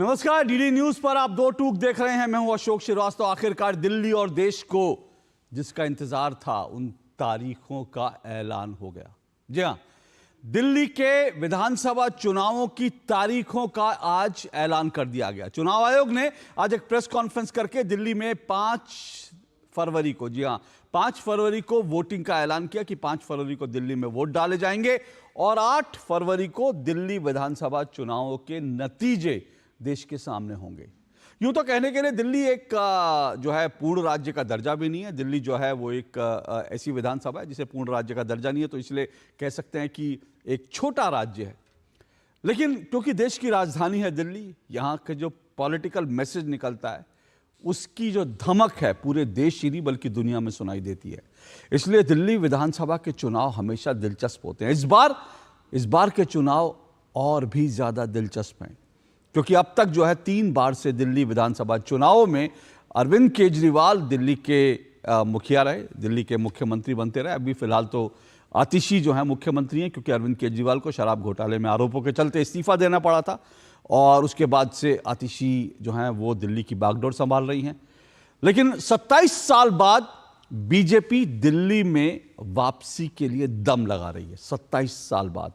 नमस्कार, DD news पर आप दो टूक देख रहे हैं। मैं हूं अशोक श्रीवास्तव। आखिरकार दिल्ली और देश को जिसका इंतजार था उन तारीखों का ऐलान हो गया। जी हां, दिल्ली के विधानसभा चुनावों की तारीखों का आज ऐलान कर दिया गया। चुनाव आयोग ने आज एक प्रेस कॉन्फ्रेंस करके दिल्ली में 5 फरवरी को, जी हां 5 फरवरी को वोटिंग का ऐलान किया कि 5 फरवरी को दिल्ली में वोट डाले जाएंगे और 8 फरवरी को दिल्ली विधानसभा चुनावों के नतीजे देश के सामने होंगे। यूं तो कहने के लिए दिल्ली एक जो है पूर्ण राज्य का दर्जा भी नहीं है। दिल्ली जो है वो एक ऐसी विधानसभा है जिसे पूर्ण राज्य का दर्जा नहीं है, तो इसलिए कह सकते हैं कि एक छोटा राज्य है। लेकिन क्योंकि देश की राजधानी है दिल्ली, यहाँ का जो पॉलिटिकल मैसेज निकलता है उसकी जो धमक है पूरे देश ही नहीं बल्कि दुनिया में सुनाई देती है। इसलिए दिल्ली विधानसभा के चुनाव हमेशा दिलचस्प होते हैं। इस बार के चुनाव और भी ज्यादा दिलचस्प हैं क्योंकि अब तक जो है 3 बार से दिल्ली विधानसभा चुनावों में अरविंद केजरीवाल दिल्ली के मुखिया रहे, दिल्ली के मुख्यमंत्री बनते रहे। अभी फिलहाल तो आतिशी जो है मुख्यमंत्री हैं क्योंकि अरविंद केजरीवाल को शराब घोटाले में आरोपों के चलते इस्तीफा देना पड़ा था और उसके बाद से आतिशी जो हैं वो दिल्ली की बागडोर संभाल रही हैं। लेकिन 27 साल बाद बीजेपी दिल्ली में वापसी के लिए दम लगा रही है। 27 साल बाद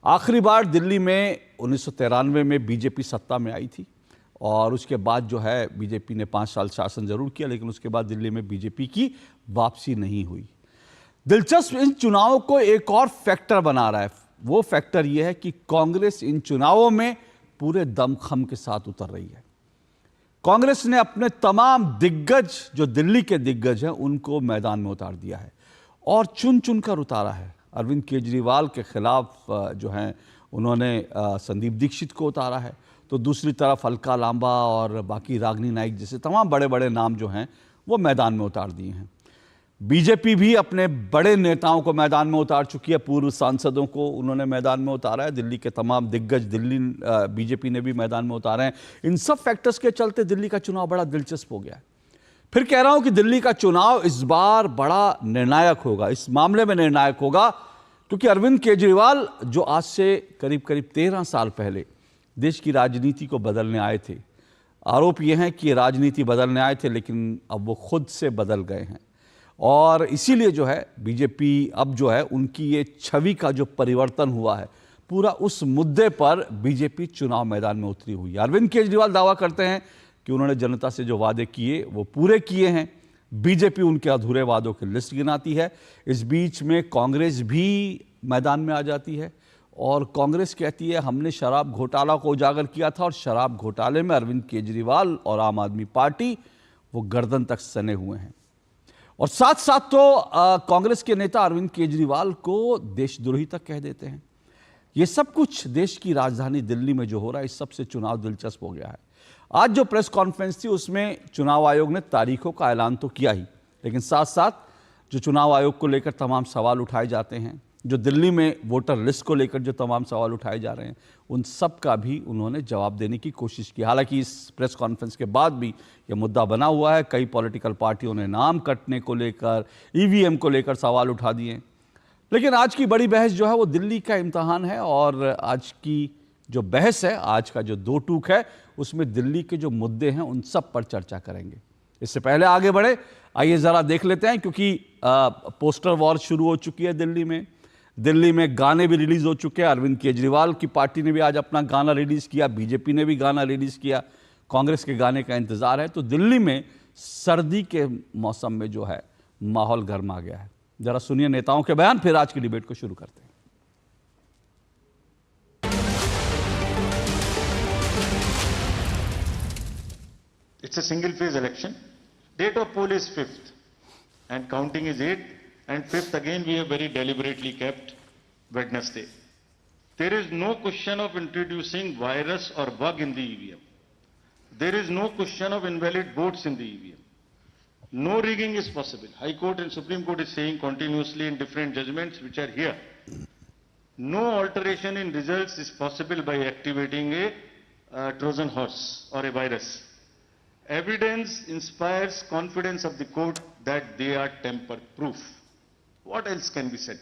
आखिरी बार दिल्ली में 1993 में बीजेपी सत्ता में आई थी और उसके बाद जो है बीजेपी ने 5 साल शासन जरूर किया, लेकिन उसके बाद दिल्ली में बीजेपी की वापसी नहीं हुई। दिलचस्प इन चुनावों को एक और फैक्टर बना रहा है। वो फैक्टर यह है कि कांग्रेस इन चुनावों में पूरे दमखम के साथ उतर रही है। कांग्रेस ने अपने तमाम दिग्गज, जो दिल्ली के दिग्गज हैं, उनको मैदान में उतार दिया है और चुन चुन कर उतारा है। अरविंद केजरीवाल के खिलाफ जो हैं उन्होंने संदीप दीक्षित को उतारा है, तो दूसरी तरफ अलका लांबा और बाकी रागिनी नाइक जैसे तमाम बड़े बड़े नाम जो हैं वो मैदान में उतार दिए हैं। बीजेपी भी अपने बड़े नेताओं को मैदान में उतार चुकी है। पूर्व सांसदों को उन्होंने मैदान में उतारा है। दिल्ली के तमाम दिग्गज दिल्ली बीजेपी ने भी मैदान में उतारे हैं। इन सब फैक्टर्स के चलते दिल्ली का चुनाव बड़ा दिलचस्प हो गया है। फिर कह रहा हूं कि दिल्ली का चुनाव इस बार बड़ा निर्णायक होगा। इस मामले में निर्णायक होगा क्योंकि अरविंद केजरीवाल जो आज से करीब 13 साल पहले देश की राजनीति को बदलने आए थे, आरोप यह है कि राजनीति बदलने आए थे लेकिन अब वो खुद से बदल गए हैं और इसीलिए जो है बीजेपी अब जो है उनकी ये छवि का जो परिवर्तन हुआ है, पूरा उस मुद्दे पर बीजेपी चुनाव मैदान में उतरी हुई है। अरविंद केजरीवाल दावा करते हैं कि उन्होंने जनता से जो वादे किए वो पूरे किए हैं। बीजेपी उनके अधूरे वादों की लिस्ट गिनाती है। इस बीच में कांग्रेस भी मैदान में आ जाती है और कांग्रेस कहती है हमने शराब घोटाला को उजागर किया था और शराब घोटाले में अरविंद केजरीवाल और आम आदमी पार्टी वो गर्दन तक सने हुए हैं। और साथ साथ तो कांग्रेस के नेता अरविंद केजरीवाल को देशद्रोही तक कह देते हैं। ये सब कुछ देश की राजधानी दिल्ली में जो हो रहा है, इस सबसे चुनाव दिलचस्प हो गया है। आज जो प्रेस कॉन्फ्रेंस थी उसमें चुनाव आयोग ने तारीखों का ऐलान तो किया ही, लेकिन साथ साथ जो चुनाव आयोग को लेकर तमाम सवाल उठाए जाते हैं, जो दिल्ली में वोटर लिस्ट को लेकर जो तमाम सवाल उठाए जा रहे हैं, उन सब का भी उन्होंने जवाब देने की कोशिश की। हालांकि इस प्रेस कॉन्फ्रेंस के बाद भी यह मुद्दा बना हुआ है। कई पॉलिटिकल पार्टियों ने नाम कटने को लेकर, ईवीएम को लेकर सवाल उठा दिए। लेकिन आज की बड़ी बहस जो है वो दिल्ली का इम्तहान है और आज की जो बहस है, आज का जो दो टूक है, उसमें दिल्ली के जो मुद्दे हैं उन सब पर चर्चा करेंगे। इससे पहले आगे बढ़े, आइए जरा देख लेते हैं क्योंकि पोस्टर वॉर शुरू हो चुकी है दिल्ली में गाने भी रिलीज हो चुके हैं। अरविंद केजरीवाल की पार्टी ने भी आज अपना गाना रिलीज किया, बीजेपी ने भी गाना रिलीज किया, कांग्रेस के गाने का इंतजार है। तो दिल्ली में सर्दी के मौसम में जो है माहौल गर्मा गया है। जरा सुनिए नेताओं के बयान, फिर आज की डिबेट को शुरू करते हैं। It's a single phase election. Date of poll is 5th and counting is 8th, and 5th again we have very deliberately kept Wednesday. There is no question of introducing virus or bug in the EVM. There is no question of invalid votes in the EVM. No rigging is possible. High Court and Supreme Court is saying continuously in different judgments which are here. No alteration in results is possible by activating a Trojan horse or a virus. Evidence inspires confidence of the court that they are tamper-proof. What else can be said?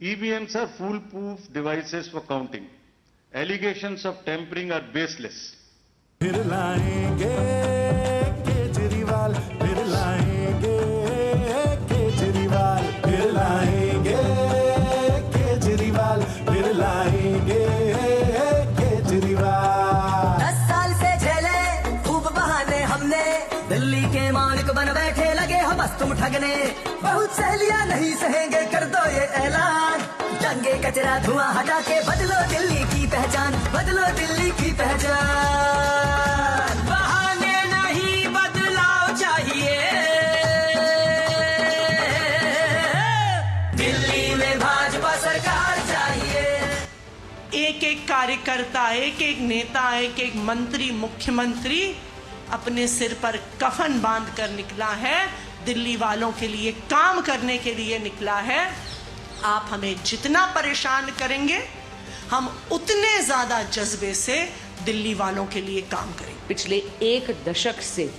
EVMs are foolproof devices for counting. Allegations of tampering are baseless. फिर लाएंगे केजरीवाल, फिर लाएंगे केजरीवाल, फिर लाएंगे केजरीवाल, फिर लाएंगे केजरीवाल। 10 साल से झेले खूब बहाने हमने, दिल्ली के मालिक बन बैठे लगे हम बस तुम ठगने। बहुत सहेलियां नहीं सहेंगे कर दो ये ऐलान, दंगे कचरा धुआं हटा के बदलो दिल्ली की पहचान, बदलो दिल्ली की पहचान। बहाने नहीं बदलाव चाहिए, दिल्ली में भाजपा सरकार चाहिए। एक एक कार्यकर्ता, एक एक नेता, एक एक मंत्री, मुख्यमंत्री अपने सिर पर कफन बांध कर निकला है, दिल्ली वालों के लिए काम करने के लिए निकला है। आप हमें जितना परेशान करेंगे हम उतने ज्यादा जज्बे से दिल्ली वालों के लिए काम करेंगे। पिछले एक दशक से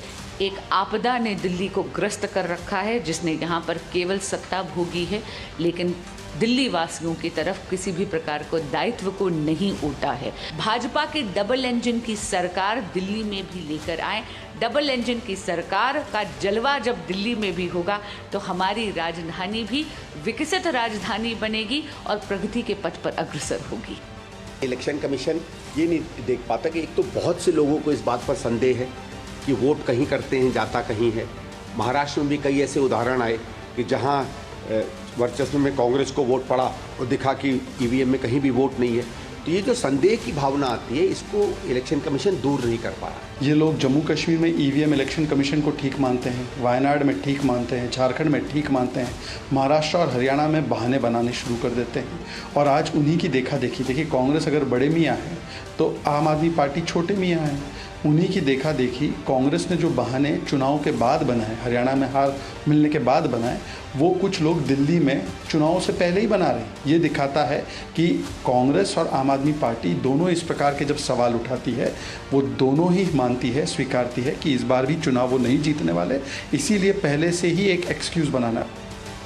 एक आपदा ने दिल्ली को ग्रस्त कर रखा है, जिसने यहाँ पर केवल सत्ता भोगी है, लेकिन दिल्ली वासियों की तरफ किसी भी प्रकार को दायित्व को नहीं उठा है। भाजपा की डबल इंजन की सरकार दिल्ली में भी लेकर आए। डबल इंजन की सरकार का जलवा जब दिल्ली में भी होगा तो हमारी राजधानी भी विकसित राजधानी बनेगी और प्रगति के पथ पर अग्रसर होगी। इलेक्शन कमीशन ये नहीं देख पाता कि एक तो बहुत से लोगों को इस बात पर संदेह है कि वोट कहीं करते हैं, जाता कहीं है। महाराष्ट्र में भी कई ऐसे उदाहरण आए कि जहां वर्चस्व में कांग्रेस को वोट पड़ा और दिखा कि ईवीएम में कहीं भी वोट नहीं है। तो ये जो संदेह की भावना आती है, इसको इलेक्शन कमीशन दूर नहीं कर पा रहा। ये लोग जम्मू कश्मीर में ईवीएम इलेक्शन कमीशन को ठीक मानते हैं, वायनाड में ठीक मानते हैं, झारखंड में ठीक मानते हैं, महाराष्ट्र और हरियाणा में बहाने बनाने शुरू कर देते हैं। और आज उन्हीं की देखा देखी, देखिए कांग्रेस अगर बड़े मियाँ हैं तो आम आदमी पार्टी छोटे मियाँ हैं। उन्हीं की देखा देखी कांग्रेस ने जो बहाने चुनाव के बाद बनाए, हरियाणा में हार मिलने के बाद बनाए, वो कुछ लोग दिल्ली में चुनाव से पहले ही बना रहे हैं। ये दिखाता है कि कांग्रेस और आम आदमी पार्टी दोनों इस प्रकार के जब सवाल उठाती है, वो दोनों ही मानती है, स्वीकारती है कि इस बार भी चुनाव वो नहीं जीतने वाले, इसीलिए पहले से ही एक एक्सक्यूज़ बनाना।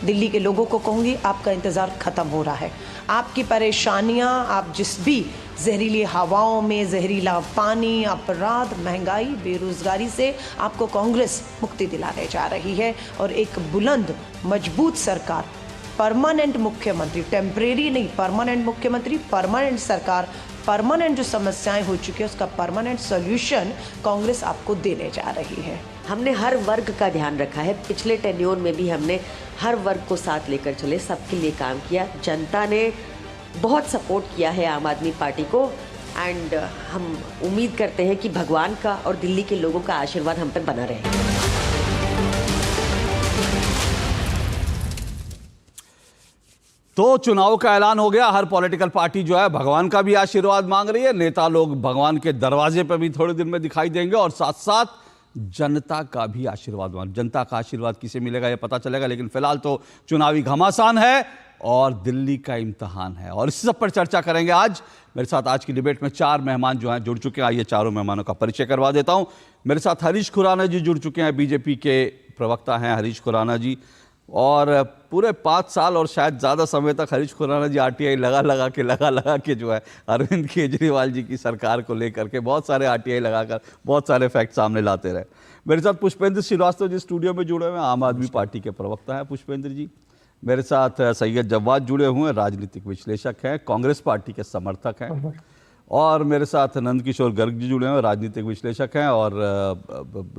दिल्ली के लोगों को कहूँगी, आपका इंतज़ार ख़त्म हो रहा है। आपकी परेशानियाँ, आप जिस भी जहरीली हवाओं में, जहरीला पानी, अपराध, महंगाई, बेरोजगारी से आपको कांग्रेस मुक्ति दिलाने जा रही है। और एक बुलंद मजबूत सरकार, परमानेंट मुख्यमंत्री, टेम्परेरी नहीं, परमानेंट मुख्यमंत्री, परमानेंट सरकार, परमानेंट जो समस्याएं हो चुकी है उसका परमानेंट सॉल्यूशन कांग्रेस आपको देने जा रही है। हमने हर वर्ग का ध्यान रखा है। पिछले टेन्योर में भी हमने हर वर्ग को साथ लेकर चले, सबके लिए काम किया। जनता ने बहुत सपोर्ट किया है आम आदमी पार्टी को एंड हम उम्मीद करते हैं कि भगवान का और दिल्ली के लोगों का आशीर्वाद हम पर बना रहे। तो चुनाव का ऐलान हो गया। हर पॉलिटिकल पार्टी जो है भगवान का भी आशीर्वाद मांग रही है। नेता लोग भगवान के दरवाजे पर भी थोड़े दिन में दिखाई देंगे और साथ साथ जनता का भी आशीर्वाद मांग। जनता का आशीर्वाद किसे मिलेगा ये पता चलेगा, लेकिन फिलहाल तो चुनावी घमासान है और दिल्ली का इम्तिहान है और इस सब पर चर्चा करेंगे आज। मेरे साथ आज की डिबेट में 4 मेहमान जो हैं जुड़ चुके हैं। आइए चारों मेहमानों का परिचय करवा देता हूं। मेरे साथ हरीश खुराना जी जुड़ चुके हैं, बीजेपी के प्रवक्ता हैं हरीश खुराना जी, और पूरे 5 साल और शायद ज़्यादा समय तक हरीश खुराना जी आरटीआई लगा के जो है अरविंद केजरीवाल जी की सरकार को लेकर के बहुत सारे आरटीआई लगाकर बहुत सारे फैक्ट सामने लाते रहे। मेरे साथ पुष्पेंद्र श्रीवास्तव जी स्टूडियो में जुड़े हुए हैं, आम आदमी पार्टी के प्रवक्ता हैं पुष्पेंद्र जी। मेरे साथ सैयद जवाद जुड़े हुए हैं, राजनीतिक विश्लेषक हैं, कांग्रेस पार्टी के समर्थक हैं, और मेरे साथ नंदकिशोर गर्ग जी जुड़े हैं, राजनीतिक विश्लेषक हैं और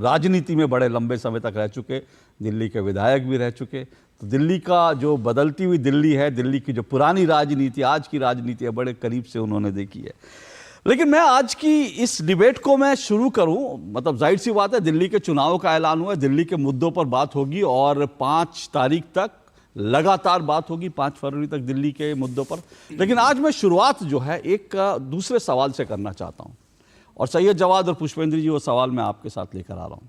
राजनीति में बड़े लंबे समय तक रह चुके, दिल्ली के विधायक भी रह चुके। तो दिल्ली का जो बदलती हुई दिल्ली है, दिल्ली की जो पुरानी राजनीति, आज की राजनीति है, बड़े करीब से उन्होंने देखी है। लेकिन मैं आज की इस डिबेट को मैं शुरू करूं, मतलब जाहिर सी बात है दिल्ली के चुनाव का ऐलान हुआ, दिल्ली के मुद्दों पर बात होगी और 5 तारीख तक लगातार बात होगी, 5 फरवरी तक दिल्ली के मुद्दों पर। लेकिन आज मैं शुरुआत जो है एक दूसरे सवाल से करना चाहता हूं, और सैयद जवाद और पुष्पेंद्र जी वो सवाल मैं आपके साथ लेकर आ रहा हूं,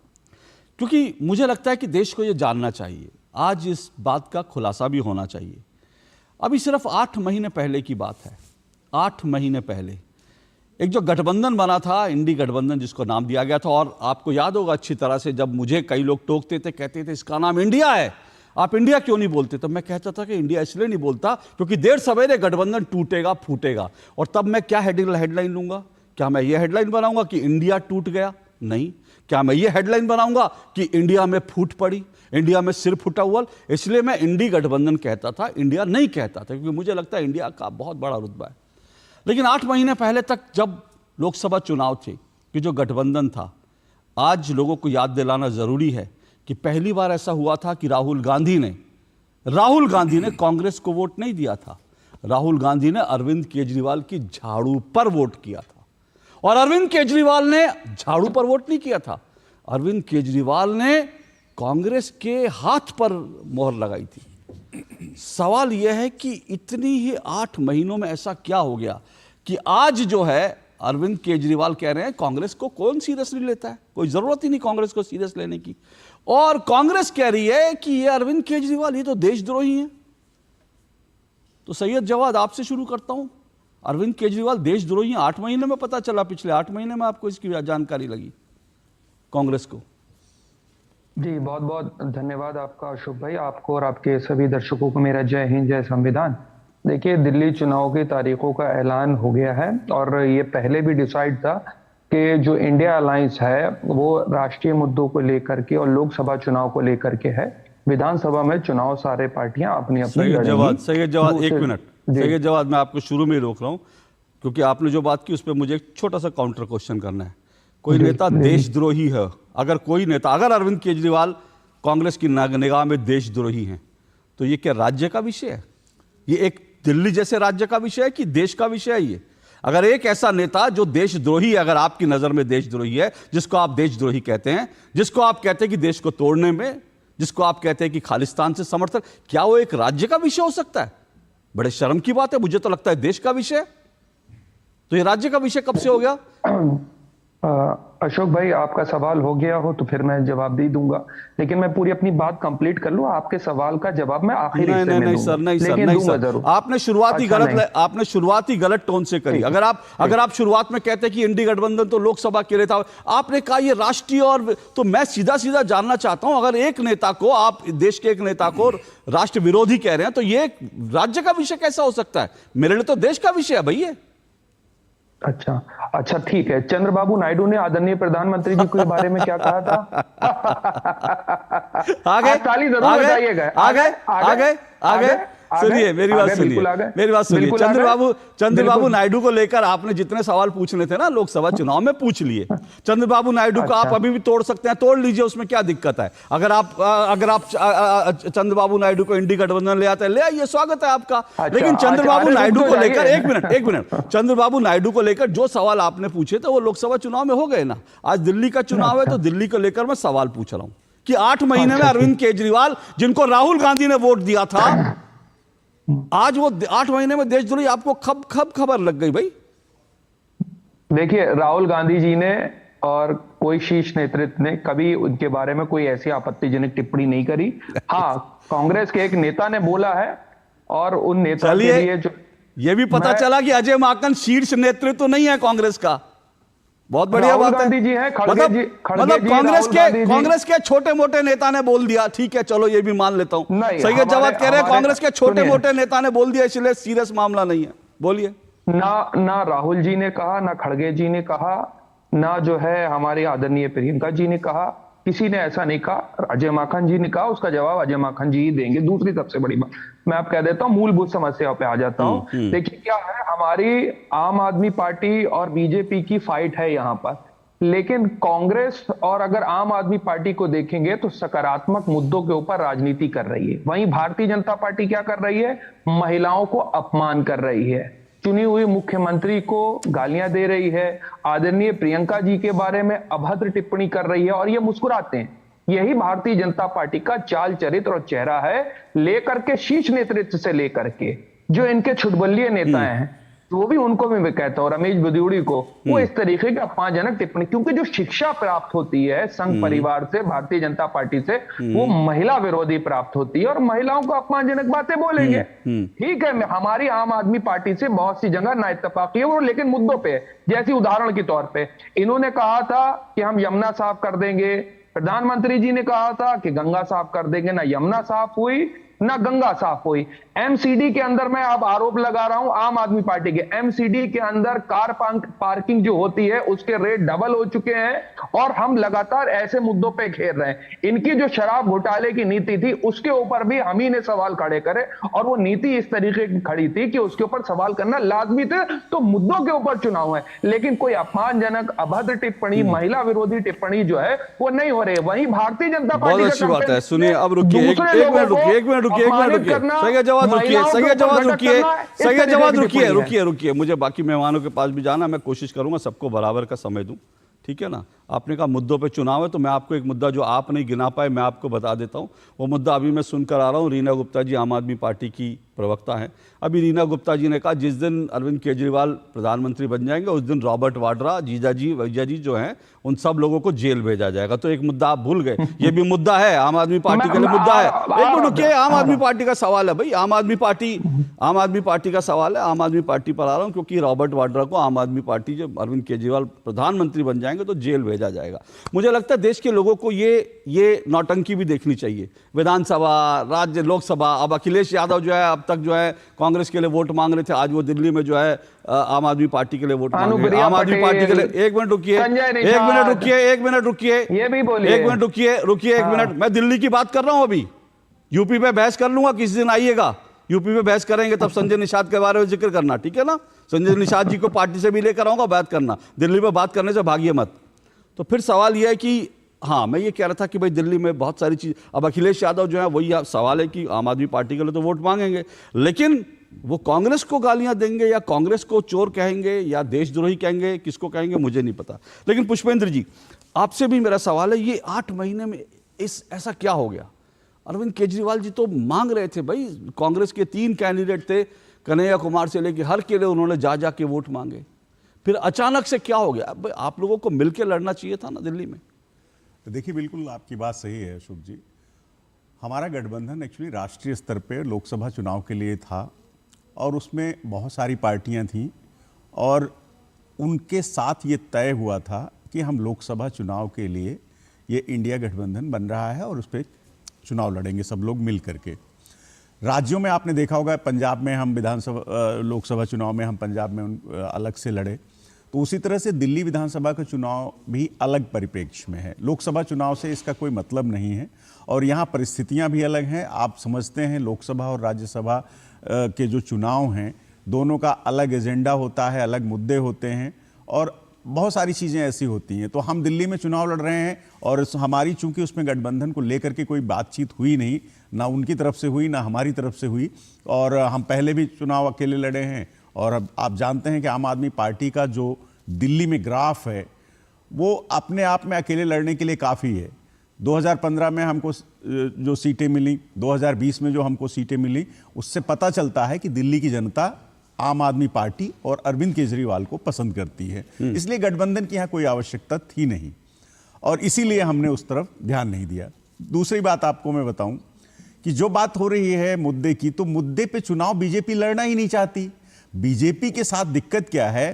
क्योंकि मुझे लगता है कि देश को ये जानना चाहिए, आज इस बात का खुलासा भी होना चाहिए। अभी सिर्फ 8 महीने पहले की बात है, 8 महीने पहले एक जो गठबंधन बना था, इंडी गठबंधन जिसको नाम दिया गया था, और आपको याद होगा अच्छी तरह से जब मुझे कई लोग टोकते थे, कहते थे इसका नाम इंडिया है, आप इंडिया क्यों नहीं बोलते? तब मैं कहता था कि इंडिया इसलिए नहीं बोलता क्योंकि देर सवेरे गठबंधन टूटेगा फूटेगा। और तब मैं क्या हेडलाइन लूंगा क्या मैं ये हेडलाइन बनाऊंगा कि इंडिया टूट गया? नहीं। क्या मैं ये हेडलाइन बनाऊंगा कि इंडिया में फूट पड़ी, इंडिया में सिर फुटा हुआ? इसलिए मैं इंडी गठबंधन कहता था, इंडिया नहीं कहता था, क्योंकि मुझे लगता है इंडिया का बहुत बड़ा रुतबा है। लेकिन 8 महीने पहले तक जब लोकसभा चुनाव थे कि जो गठबंधन था, आज लोगों को याद दिलाना जरूरी है कि पहली बार ऐसा हुआ था कि राहुल गांधी ने कांग्रेस को वोट नहीं दिया था। राहुल गांधी ने अरविंद केजरीवाल की झाड़ू पर वोट किया था, और अरविंद केजरीवाल ने झाड़ू पर वोट नहीं किया था, अरविंद केजरीवाल ने कांग्रेस के हाथ पर मोहर लगाई थी। सवाल यह है कि इतनी ही 8 महीनों में ऐसा क्या हो गया कि आज जो है अरविंद केजरीवाल कह रहे हैं कांग्रेस को कौन सीरियसली लेता है, कोई जरूरत ही नहीं कांग्रेस को सीरियस लेने की। और कांग्रेस कह रही है कि ये अरविंद केजरीवाल ये तो देशद्रोही हैं। तो सैयद जवाद, आपसे शुरू करता हूं। अरविंद केजरीवाल देशद्रोही हैं, 8 महीने में पता चला, पिछले 8 महीने में आपको इसकी जानकारी लगी कांग्रेस को? जी, बहुत बहुत धन्यवाद आपका अशोक भाई, आपको और आपके सभी दर्शकों को मेरा जय हिंद, जय संविधान। देखिए, दिल्ली चुनाव की तारीखों का ऐलान हो गया है, और ये पहले भी डिसाइड था कि जो इंडिया अलायंस है वो राष्ट्रीय मुद्दों को लेकर के और लोकसभा चुनाव को लेकर के है। विधानसभा में चुनाव सारे पार्टियां अपनी अपनी सैयद जवाद एक मिनट, सैयद जवाद, मैं आपको शुरू में ही रोक रहा हूं क्योंकि आपने जो बात की उस पर मुझे एक छोटा सा काउंटर क्वेश्चन करना है। कोई नेता देशद्रोही है, अगर अरविंद केजरीवाल कांग्रेस की निगाह में देशद्रोही हैं, तो ये क्या राज्य का विषय है? ये एक दिल्ली जैसे राज्य का विषय है कि देश का विषय है? ये अगर एक ऐसा नेता जो देशद्रोही है, अगर आपकी नजर में देशद्रोही है, जिसको आप देशद्रोही कहते हैं, जिसको आप कहते हैं कि देश को तोड़ने में, जिसको आप कहते हैं कि खालिस्तान से समर्थन, क्या वो एक राज्य का विषय हो सकता है? बड़े शर्म की बात है, मुझे तो लगता है देश का विषय। तो ये राज्य का विषय कब से हो गया? अशोक भाई, आपका सवाल हो गया हो तो फिर मैं जवाब दे दूंगा, लेकिन मैं पूरी अपनी बात कंप्लीट कर लूं। आपके सवाल का जवाब मैं आखिरी हिस्से में दूंगा। नहीं सर, आपने शुरुआती गलत टोन से करी। अगर आप शुरुआत में कहते कि इंडी गठबंधन तो लोकसभा के लिए था, आपने कहा ये राष्ट्रीय, और तो मैं सीधा सीधा जानना चाहता हूं, अगर एक नेता को, आप देश के एक नेता को राष्ट्र विरोधी कह रहे हैं, तो ये राज्य का विषय कैसा हो सकता है? मेरे लिए तो देश का विषय है भैया। अच्छा, ठीक है। चंद्रबाबू नायडू ने आदरणीय प्रधानमंत्री जी के बारे में क्या कहा था? ताली जरूर बजाइएगा। आगे सुनिए, मेरी बात सुनिए। चंद्रबाबू नायडू को लेकर आपने जितने सवाल पूछने थे ना लोकसभा चुनाव में, पूछ लिए। चंद्रबाबू नायडू को आप अभी भी तोड़ सकते हैं, तोड़ लीजिए, उसमें क्या दिक्कत है? अगर आप चंद्रबाबू नायडू को इंडी गठबंधन ले आते हैं, ले आइए, स्वागत है आपका। लेकिन चंद्रबाबू नायडू को लेकर एक मिनट चंद्रबाबू नायडू को लेकर जो सवाल आपने पूछे थे वो लोकसभा चुनाव में हो गए ना। आज दिल्ली का चुनाव है, तो दिल्ली को लेकर मैं सवाल पूछ रहा हूं कि 8 महीने में अरविंद केजरीवाल, जिनको राहुल गांधी ने वोट दिया था, आज वो 8 महीने में देशद्रोही आपको कब खबर लग गई भाई? देखिए, राहुल गांधी जी ने और कोई शीर्ष नेतृत्व ने कभी उनके बारे में कोई ऐसी आपत्तिजनक टिप्पणी नहीं करी। हाँ, कांग्रेस के एक नेता ने बोला है, और उन नेता के लिए जो ये भी पता चला कि अजय माकन शीर्ष नेतृत्व तो नहीं है कांग्रेस का। बहुत बढ़िया बात है। जी है, मतलब कांग्रेस के छोटे मोटे नेता ने बोल दिया, ठीक है, चलो ये भी मान लेता हूं। सैयद जवाद कह रहे हैं कांग्रेस के छोटे मोटे नेता ने बोल दिया, इसलिए सीरियस मामला नहीं है। बोलिए। ना राहुल जी ने कहा, ना खड़गे जी ने कहा, ना जो है हमारे आदरणीय प्रियंका जी ने कहा, किसी ने ऐसा नहीं कहा। अजय माकन जी ने कहा, उसका जवाब अजय माकन जी ही देंगे। दूसरी सबसे बड़ी बात मैं आप कह देता हूं, मूलभूत समस्याओं पे आ जाता हूं। देखिए क्या है, हमारी आम आदमी पार्टी और बीजेपी की फाइट है यहाँ पर, लेकिन कांग्रेस और अगर आम आदमी पार्टी को देखेंगे तो सकारात्मक मुद्दों के ऊपर राजनीति कर रही है। वहीं भारतीय जनता पार्टी क्या कर रही है? महिलाओं को अपमान कर रही है, चुनी हुई मुख्यमंत्री को गालियां दे रही है, आदरणीय प्रियंका जी के बारे में अभद्र टिप्पणी कर रही है, और ये मुस्कुराते हैं। यही भारतीय जनता पार्टी का चाल चरित्र और चेहरा है, लेकर के शीर्ष नेतृत्व से लेकर के जो इनके छुटबल्लिए नेता हैं, वो भी उनको भी मैं कहता हूं, रमेश बदियूड़ी को, वो इस तरीके की अपमानजनक टिप्पणी, क्योंकि जो शिक्षा प्राप्त होती है संघ परिवार से, भारतीय जनता पार्टी से, वो महिला विरोधी प्राप्त होती है, और महिलाओं को अपमानजनक बातें बोलेंगे। ठीक है, हमारी आम आदमी पार्टी से बहुत सी जगह ना इत्तेफाकी है वो, लेकिन मुद्दों पे, जैसे उदाहरण के तौर पे इन्होंने कहा था कि हम यमुना साफ कर देंगे, प्रधानमंत्री जी ने कहा था कि गंगा साफ कर देंगे, ना यमुना साफ हुई ना गंगा साफ हुई। एमसीडी के अंदर मैं अब आरोप लगा रहा हूं आम आदमी पार्टी के, एमसीडी के अंदर कार पार्किंग जो होती है उसके रेट डबल हो चुके हैं और हम लगातार ऐसे मुद्दों पे घेर रहे हैं। इनकी जो शराब घोटाले की नीति थी उसके ऊपर भी हम ही ने सवाल खड़े करे और वो नीति इस तरीके की खड़ी थी कि उसके ऊपर सवाल करना लाजमी थे। तो मुद्दों के ऊपर चुनाव है, लेकिन कोई अपमानजनक अभद्र टिप्पणी, महिला विरोधी टिप्पणी जो है वो नहीं हो रही। वहीं भारतीय जनता पार्टी बहुत अच्छी बात है। सुनिए, अब रुकिए, एक मिनट रुकिए, मुझे बाकी मेहमानों के पास भी जाना, मैं कोशिश करूंगा सबको बराबर का समय दूं, ठीक है ना। आपने कहा मुद्दों पे चुनाव है, तो मैं आपको एक मुद्दा जो आप नहीं गिना पाए मैं आपको बता देता हूं। वो मुद्दा अभी मैं सुनकर आ रहा हूं, रीना गुप्ता जी आम आदमी पार्टी की प्रवक्ता हैं। अभी रीना गुप्ता जी ने कहा जिस दिन अरविंद केजरीवाल प्रधानमंत्री बन जाएंगे उस दिन रॉबर्ट वाड्रा, जीजाजी, भैया जो हैं उन सब लोगों को जेल भेजा जाएगा। तो एक मुद्दा आप भूल गए, ये भी मुद्दा है, आम आदमी पार्टी के लिए मुद्दा है। एक मिनट रुकिए, आम आदमी पार्टी का सवाल है भाई, आम आदमी पार्टी का सवाल है, आम आदमी पार्टी पर आ रहा हूं क्योंकि रॉबर्ट वाड्रा को आम आदमी पार्टी जब अरविंद केजरीवाल प्रधानमंत्री बन जाएंगे तो जेल भेजा जाएगा। मुझे लगता है देश के लोगों को ये नौटंकी भी देखनी चाहिए। विधानसभा, राज्य, लोकसभा, अब अखिलेश यादव जो है अब तक जो है कांग्रेस के लिए वोट मांग रहे थे, आज वो दिल्ली में जो है आम आदमी पार्टी के लिए वोट मांग रहे हैं। आम आदमी पार्टी के लिए एक मिनट रुकिए, ये भी बोलिए, एक मिनट, मैं दिल्ली की बात कर रहा हूं। अभी यूपी पे बहस कर लूंगा, किसी दिन आइएगा, यूपी पे बहस करेंगे, तब संजय निषाद के बारे में जिक्र करना, ठीक है ना। संजय निषाद जी को पार्टी से भी लेकर आऊंगा, बात करना, दिल्ली में बात करने से भागिए मत। तो फिर सवाल यह है कि हाँ, मैं ये कह रहा था कि भाई दिल्ली में बहुत सारी चीज, अब अखिलेश यादव जो है वही सवाल है कि आम आदमी पार्टी के लिए तो वोट मांगेंगे, लेकिन वो कांग्रेस को गालियां देंगे या कांग्रेस को चोर कहेंगे या देशद्रोही कहेंगे, किसको कहेंगे मुझे नहीं पता। लेकिन पुष्पेंद्र जी, आपसे भी मेरा सवाल है, ये 8 महीने में ऐसा क्या हो गया? अरविंद केजरीवाल जी तो मांग रहे थे भाई, कांग्रेस के 3 कैंडिडेट थे, कन्हैया कुमार से लेकर हर के लिए उन्होंने जा के वोट मांगे, फिर अचानक से क्या हो गया? आप लोगों को मिलकर लड़ना चाहिए था ना दिल्ली में। देखिए, बिल्कुल आपकी बात सही है अशोक जी। हमारा गठबंधन एक्चुअली राष्ट्रीय स्तर पे लोकसभा चुनाव के लिए था और उसमें बहुत सारी पार्टियां थीं और उनके साथ ये तय हुआ था कि हम लोकसभा चुनाव के लिए ये इंडिया गठबंधन बन रहा है और उस पर चुनाव लड़ेंगे सब लोग मिल करके। राज्यों में आपने देखा होगा, पंजाब में हम लोकसभा चुनाव में हम पंजाब में अलग से लड़े, तो उसी तरह से दिल्ली विधानसभा का चुनाव भी अलग परिप्रेक्ष्य में है। लोकसभा चुनाव से इसका कोई मतलब नहीं है और यहाँ परिस्थितियाँ भी अलग हैं। आप समझते हैं लोकसभा और राज्यसभा के जो चुनाव हैं दोनों का अलग एजेंडा होता है, अलग मुद्दे होते हैं और बहुत सारी चीज़ें ऐसी होती हैं। तो हम दिल्ली में चुनाव लड़ रहे हैं और हमारी चूंकि उसमें गठबंधन को लेकर के कोई बातचीत हुई नहीं, ना उनकी तरफ से हुई ना हमारी तरफ से हुई, और हम पहले भी चुनाव अकेले लड़े हैं। और अब आप जानते हैं कि आम आदमी पार्टी का जो दिल्ली में ग्राफ है वो अपने आप में अकेले लड़ने के लिए काफ़ी है। 2015 में हमको जो सीटें मिली, 2020 में जो हमको सीटें मिली, उससे पता चलता है कि दिल्ली की जनता आम आदमी पार्टी और अरविंद केजरीवाल को पसंद करती है। इसलिए गठबंधन की यहाँ कोई आवश्यकता थी नहीं और इसीलिए हमने उस तरफ ध्यान नहीं दिया। दूसरी बात आपको मैं बताऊं कि जो बात हो रही है मुद्दे की, तो मुद्दे पे चुनाव बीजेपी लड़ना ही नहीं चाहती। बीजेपी के साथ दिक्कत क्या है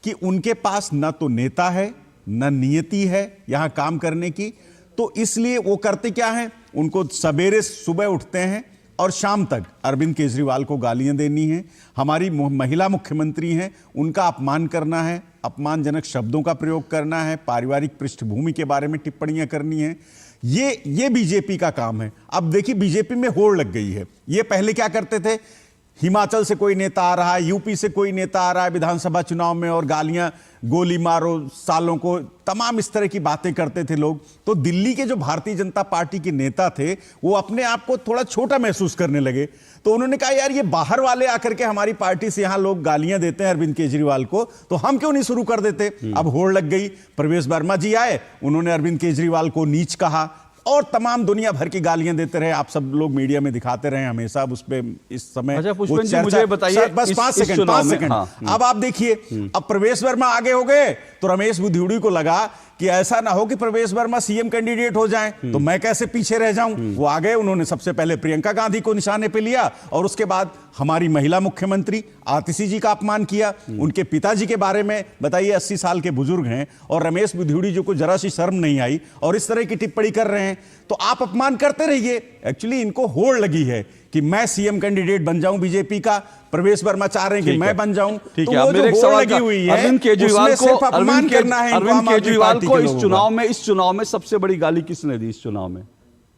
कि उनके पास न तो नेता है न नियति है यहाँ काम करने की, तो इसलिए वो करते क्या हैं, उनको सवेरे सुबह उठते हैं और शाम तक अरविंद केजरीवाल को गालियां देनी है, हमारी महिला मुख्यमंत्री हैं उनका अपमान करना है, अपमानजनक शब्दों का प्रयोग करना है, पारिवारिक पृष्ठभूमि के बारे में टिप्पणियां करनी है। ये बीजेपी का काम है। अब देखिए बीजेपी में होड़ लग गई है। ये पहले क्या करते थे, हिमाचल से कोई नेता आ रहा है, यूपी से कोई नेता आ रहा है विधानसभा चुनाव में और गालियां, गोली मारो सालों को, तमाम इस तरह की बातें करते थे लोग। तो दिल्ली के जो भारतीय जनता पार्टी के नेता थे वो अपने आप को थोड़ा छोटा महसूस करने लगे। तो उन्होंने कहा यार ये बाहर वाले आकर के हमारी पार्टी से यहां लोग गालियां देते हैं अरविंद केजरीवाल को, तो हम क्यों नहीं शुरू कर देते। अब होड़ लग गई। प्रवेश वर्मा जी आए, उन्होंने अरविंद केजरीवाल को नीच कहा और तमाम दुनिया भर की गालियां देते रहे। आप सब लोग मीडिया में दिखाते रहे हमेशा, उस पे इस समय मुझे बताइए बस 5 सेकंड। अब आप देखिए, अब प्रवेश वर्मा आगे हो गए तो रमेश बुधियोड़ी को लगा कि ऐसा ना हो कि प्रवेश वर्मा सीएम कैंडिडेट हो जाएं, तो मैं कैसे पीछे रह जाऊं। वो आ गए, उन्होंने सबसे पहले प्रियंका गांधी को निशाने पे लिया और उसके बाद हमारी महिला मुख्यमंत्री आतिशी जी का अपमान किया। उनके पिताजी के बारे में बताइए, 80 साल के बुजुर्ग हैं और रमेश बुधियोड़ी जी को जरा सी शर्म नहीं आई और इस तरह की टिप्पणी कर रहे हैं। हैं तो आप अपमान करते रहिए। एक्चुअली इनको होड़ लगी है कि मैं सीएम कैंडिडेट बन जाऊं बीजेपी का, प्रवेश वर्मा चाह रहे हैं कि मैं बन जाऊं। ठीक तो है, वो मेरे एक जो सवाल होड़ लगी हुई है अरविंद केजरीवाल को, अपमान करना है अरविंद केजरीवाल को इस चुनाव में सबसे बड़ी गाली किसने दी? इस चुनाव में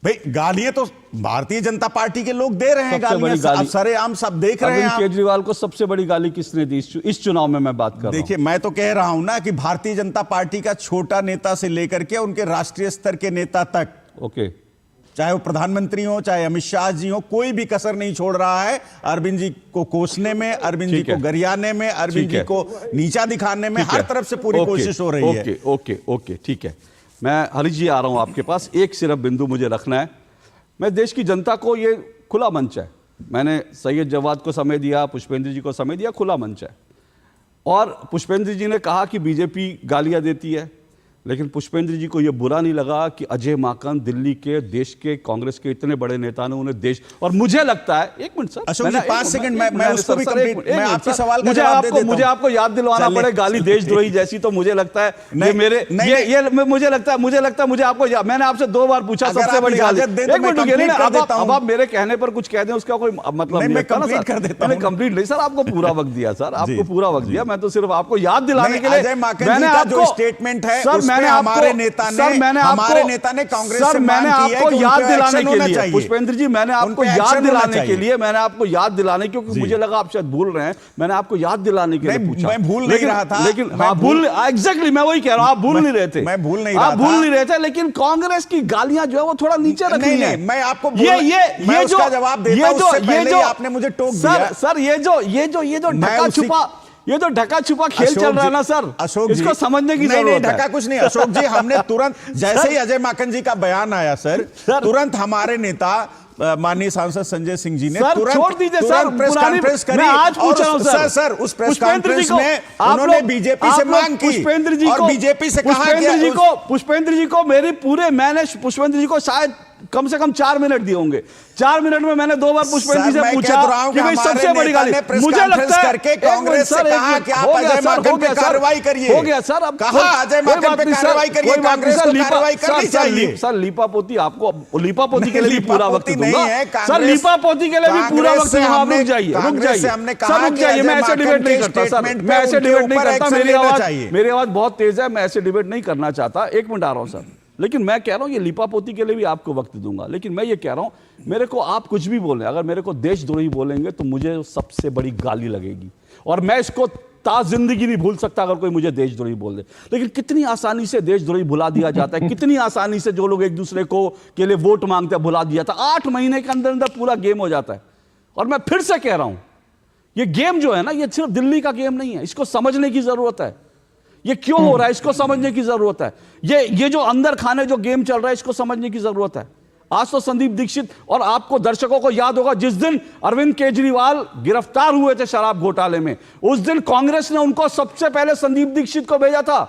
भाई गालियां तो भारतीय जनता पार्टी के लोग दे रहे हैं, गालियां सरेआम सब देख रहे हैं। अरविंद केजरीवाल को सबसे बड़ी गाली किसने दी इस चुनाव में? मैं बात कर रहा हूं। देखिए, मैं तो कह रहा हूं ना कि भारतीय जनता पार्टी का छोटा नेता से लेकर के उनके राष्ट्रीय स्तर के नेता तक, ओके, चाहे वो प्रधानमंत्री हो चाहे अमित शाह जी हो, कोई भी कसर नहीं छोड़ रहा है अरविंद जी को कोसने में, अरविंद जी को गरियाने में, अरविंद जी को नीचा दिखाने में, हर तरफ से पूरी कोशिश हो रही है। ओके, ठीक है। मैं हरीश जी आ रहा हूं आपके पास। एक सिर्फ बिंदु मुझे रखना है। मैं देश की जनता को, ये खुला मंच है, मैंने सैयद जवाद को समय दिया, पुष्पेंद्र जी को समय दिया, खुला मंच है। और पुष्पेंद्र जी ने कहा कि बीजेपी गालियां देती है, लेकिन पुष्पेंद्र जी को यह बुरा नहीं लगा कि अजय माकन दिल्ली के, देश के, कांग्रेस के इतने बड़े नेता ने उन्हें देश, और मुझे लगता है, एक मिनट सर, अशोक जी 5 सेकंड मैं उसको भी कंप्लीट, मैं आपके सवाल का जवाब दे देता हूं। मुझे आपको याद दिलवाना पड़े गाली देशद्रोही जैसी, तो मुझे लगता है ये मेरे मुझे लगता है मुझे आपको, मैंने आपसे 2 बार पूछा सबसे बड़ी गाली। एक मिनट, अब आप मेरे कहने पर कुछ कह दें उसका कोई मतलब नहीं। मैं कंप्लीट कर देता हूं। कंप्लीट नहीं सर, आपको पूरा वक्त दिया सर, आपको पूरा वक्त दिया। मैं तो सिर्फ आपको याद दिलाने के लिए, अजय माकन जी का जो स्टेटमेंट है उसमें हमारे नेता ने कांग्रेस से मांग की है कि याद दिलाने के लिए, पुष्पेंद्र जी, मैंने आपको याद दिलाने के लिए, क्योंकि मुझे लगा आप शायद भूल रहे हैं, मैंने आपको याद दिलाने के लिए पूछा। मैं भूल नहीं रहा था, लेकिन हाँ, भूल, एग्जैक्टली मैं वही कह रहा हूं, आप भूल नहीं रहे थे, मैं भूल नहीं रहा था, आप भूल नहीं रहे थे, लेकिन कांग्रेस की गालियां जो है वो थोड़ा नीचे रखनी है। मैं आपको ये जो जवाब देता हूं, उससे पहले ही आपने मुझे टोक दिया। सर ये जो ढका छुपा खेल चल रहा है ना सर, अशोक जी, इसको समझने की जरूरत है। नहीं, ढका कुछ नहीं अशोक जी, हमने तुरंत जैसे ही अजय माकन जी का बयान आया सर, तुरंत हमारे नेता माननीय सांसद संजय सिंह जी ने छोड़ दीजिए सर, प्रेस कॉन्फ्रेंस करी। आज पूछ रहा हूं सर उस प्रेस कॉन्फ्रेंस में उन्होंने बीजेपी से मांग की और बीजेपी से कहा पुष्पेंद्र जी को मैंने पुष्पेंद्र जी को शायद कम से कम 4 मिनट दिए होंगे। 4 मिनट में मैंने 2 बार पुष्पेंद्र जी से पूछा कि भाई सबसे बड़ी गाली, मुझे लगता है करके कांग्रेस से कहा कि आप अजय माकन पे कार्रवाई करिए। हो गया सर, अब कहा अजय माकन पे कार्रवाई करिए, कांग्रेस को कार्रवाई करनी चाहिए। सर लीपापोती, आपको लीपापोती के लिए भी पूरा वक्त दूंगा सर, लीपापोती के लिए भी पूरा वक्त दूंगा। आप रुक जाइए, रुक जाइए, मैं ऐसे डिबेट नहीं करता सर, मैं ऐसे डिबेट नहीं करता, मेरी आवाज बहुत तेज है, मैं ऐसे डिबेट नहीं करना चाहता। 1 मिनट आ रहा हूं सर, लेकिन मैं कह रहा हूं ये लीपापोती के लिए भी आपको वक्त दूंगा, लेकिन मैं ये कह रहा हूं मेरे को आप कुछ भी बोलें, अगर मेरे को देशद्रोही बोलेंगे तो मुझे सबसे बड़ी गाली लगेगी, और मैं इसको जिंदगी नहीं भूल सकता अगर कोई मुझे देशद्रोही बोल दे। लेकिन कितनी आसानी से देशद्रोही भुला दिया जाता है, कितनी आसानी से जो लोग एक दूसरे को के लिए वोट मांगते हैं भुला दिया था। 8 महीने के अंदर अंदर पूरा गेम हो जाता है। और मैं फिर से कह रहा हूं ये गेम जो है ना, ये सिर्फ दिल्ली का गेम नहीं है, इसको समझने की जरूरत है। ये क्यों हो रहा है इसको समझने की जरूरत है। ये जो अंदर खाने जो गेम चल रहा है इसको समझने की जरूरत है। आज तो संदीप दीक्षित, और आपको दर्शकों को याद होगा जिस दिन अरविंद केजरीवाल गिरफ्तार हुए थे शराब घोटाले में, उस दिन कांग्रेस ने उनको सबसे पहले संदीप दीक्षित को भेजा था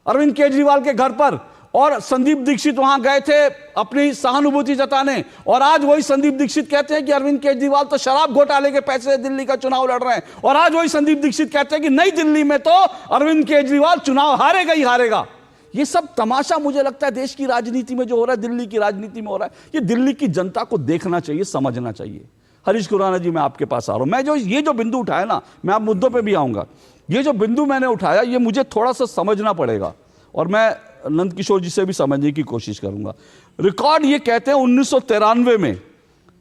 अरविंद केजरीवाल के घर पर, और संदीप दीक्षित वहां गए थे अपनी सहानुभूति जताने। और आज वही संदीप दीक्षित कहते हैं कि अरविंद केजरीवाल तो शराब घोटाले के पैसे से दिल्ली का चुनाव लड़ रहे हैं, और आज वही संदीप दीक्षित कहते हैं कि नई दिल्ली में तो अरविंद केजरीवाल चुनाव हारेगा ही हारेगा। ये सब तमाशा मुझे लगता है देश की राजनीति में जो हो रहा है, दिल्ली की राजनीति में हो रहा है, ये दिल्ली की जनता को देखना चाहिए, समझना चाहिए। हरीश खुराना जी, मैं आपके पास आ रहा हूं। मैं ये जो बिंदु उठाया ना, मैं आप मुद्दों पर भी आऊंगा, ये जो बिंदु मैंने उठाया ये मुझे थोड़ा सा समझना पड़ेगा, और मैं नंद किशोर जी से भी समझने की कोशिश करूंगा। रिकॉर्ड ये कहते हैं 1993 में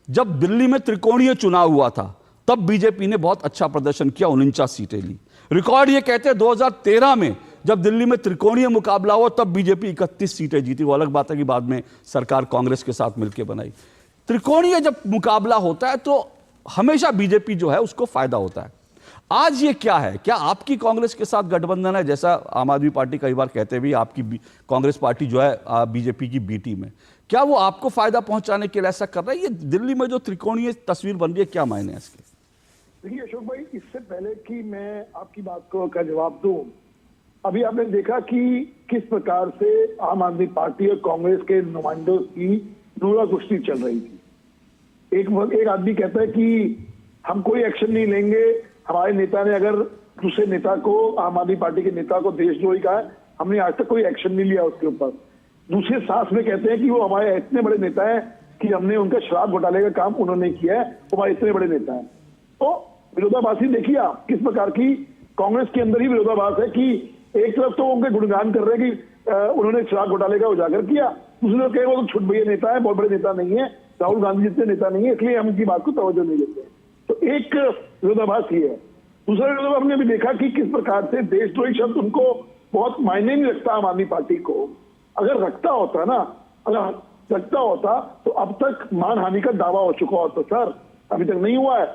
जब दिल्ली में त्रिकोणीय चुनाव हुआ था तब बीजेपी ने बहुत अच्छा प्रदर्शन किया, 49 सीटें ली। रिकॉर्ड ये कहते हैं 2013 में जब दिल्ली में त्रिकोणीय मुकाबला हुआ तब बीजेपी 31 सीटें जीती। वो अलग बात है कि बाद में सरकार कांग्रेस के साथ मिलकर बनाई। त्रिकोणीय जब मुकाबला होता है तो हमेशा बीजेपी जो है उसको फायदा होता है। आज ये क्या है, क्या आपकी कांग्रेस के साथ गठबंधन है, जैसा आम आदमी पार्टी कई बार कहते हुए आपकी कांग्रेस पार्टी जो है बीजेपी की बी टीम है, क्या वो आपको फायदा पहुंचाने के लिए ऐसा कर रहा है? ये दिल्ली में जो त्रिकोणीय तस्वीर बन रही है, क्या मायने हैं इसके? देखिए अशोक भाई, इससे पहले कि मैं आपकी बात का जवाब दूं, अभी आपने देखा कि किस प्रकार से आम आदमी पार्टी और कांग्रेस के नुमाइंदों की नूरा कुश्ती चल रही थी। एक आदमी कहता है कि हम कोई एक्शन नहीं लेंगे, हमारे नेता ने अगर दूसरे नेता को, आम आदमी पार्टी के नेता को देशद्रोही कहा है, हमने आज तक कोई एक्शन नहीं लिया उसके ऊपर। दूसरे सांस में कहते हैं कि वो हमारे इतने बड़े नेता हैं कि हमने उनका शराब घोटाले का काम उन्होंने किया है, वो हमारे इतने बड़े नेता हैं। तो विरोधाभासी देखिए आप किस प्रकार की कांग्रेस के अंदर ही विरोधाभास है कि एक तरफ तो उनके गुणगान कर रहे हैं कि उन्होंने शराब घोटाले का उजागर किया, दूसरी तरफ कहे वो तो छुट भैया नेता है, बहुत बड़े नेता नहीं है, राहुल गांधी जितने नेता नहीं है, इसलिए हम उनकी बात को तवज्जो नहीं देते। तो एक विरोधाभास ये है। दूसरा विरोधाभास हमने भी देखा कि किस प्रकार से देशद्रोही शब्द उनको बहुत मायने नहीं रखता आम आदमी पार्टी को। अगर रखता होता ना, अगर रखता होता तो अब तक मानहानि का दावा हो चुका होता सर, अभी तक नहीं हुआ है।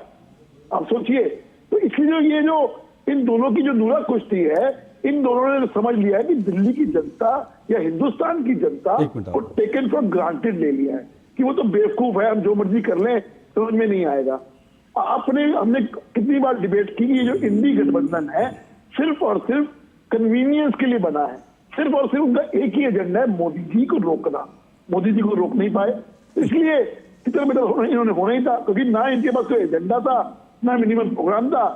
आप सोचिए, तो इसलिए ये जो इन दोनों की जो नूरा कुश्ती है, इन दोनों ने समझ लिया है कि दिल्ली की जनता या हिंदुस्तान की जनता को टेकन फॉर ग्रांटेड ले लिया है कि वो तो बेवकूफ है, हम जो मर्जी कर लें समझ में नहीं आएगा। हमने कितनी बार डिबेट की कि ये जो इंडी गठबंधन है सिर्फ और सिर्फ कन्वीनियंस के लिए बना है, सिर्फ और सिर्फ उनका एक ही एजेंडा है, मोदी जी को रोकना। मोदी जी को रोक नहीं पाए, इसलिए कितना बेटा इन्होंने होना ही था, क्योंकि ना इनके पास कोई एजेंडा था, ना मिनिमम प्रोग्राम था,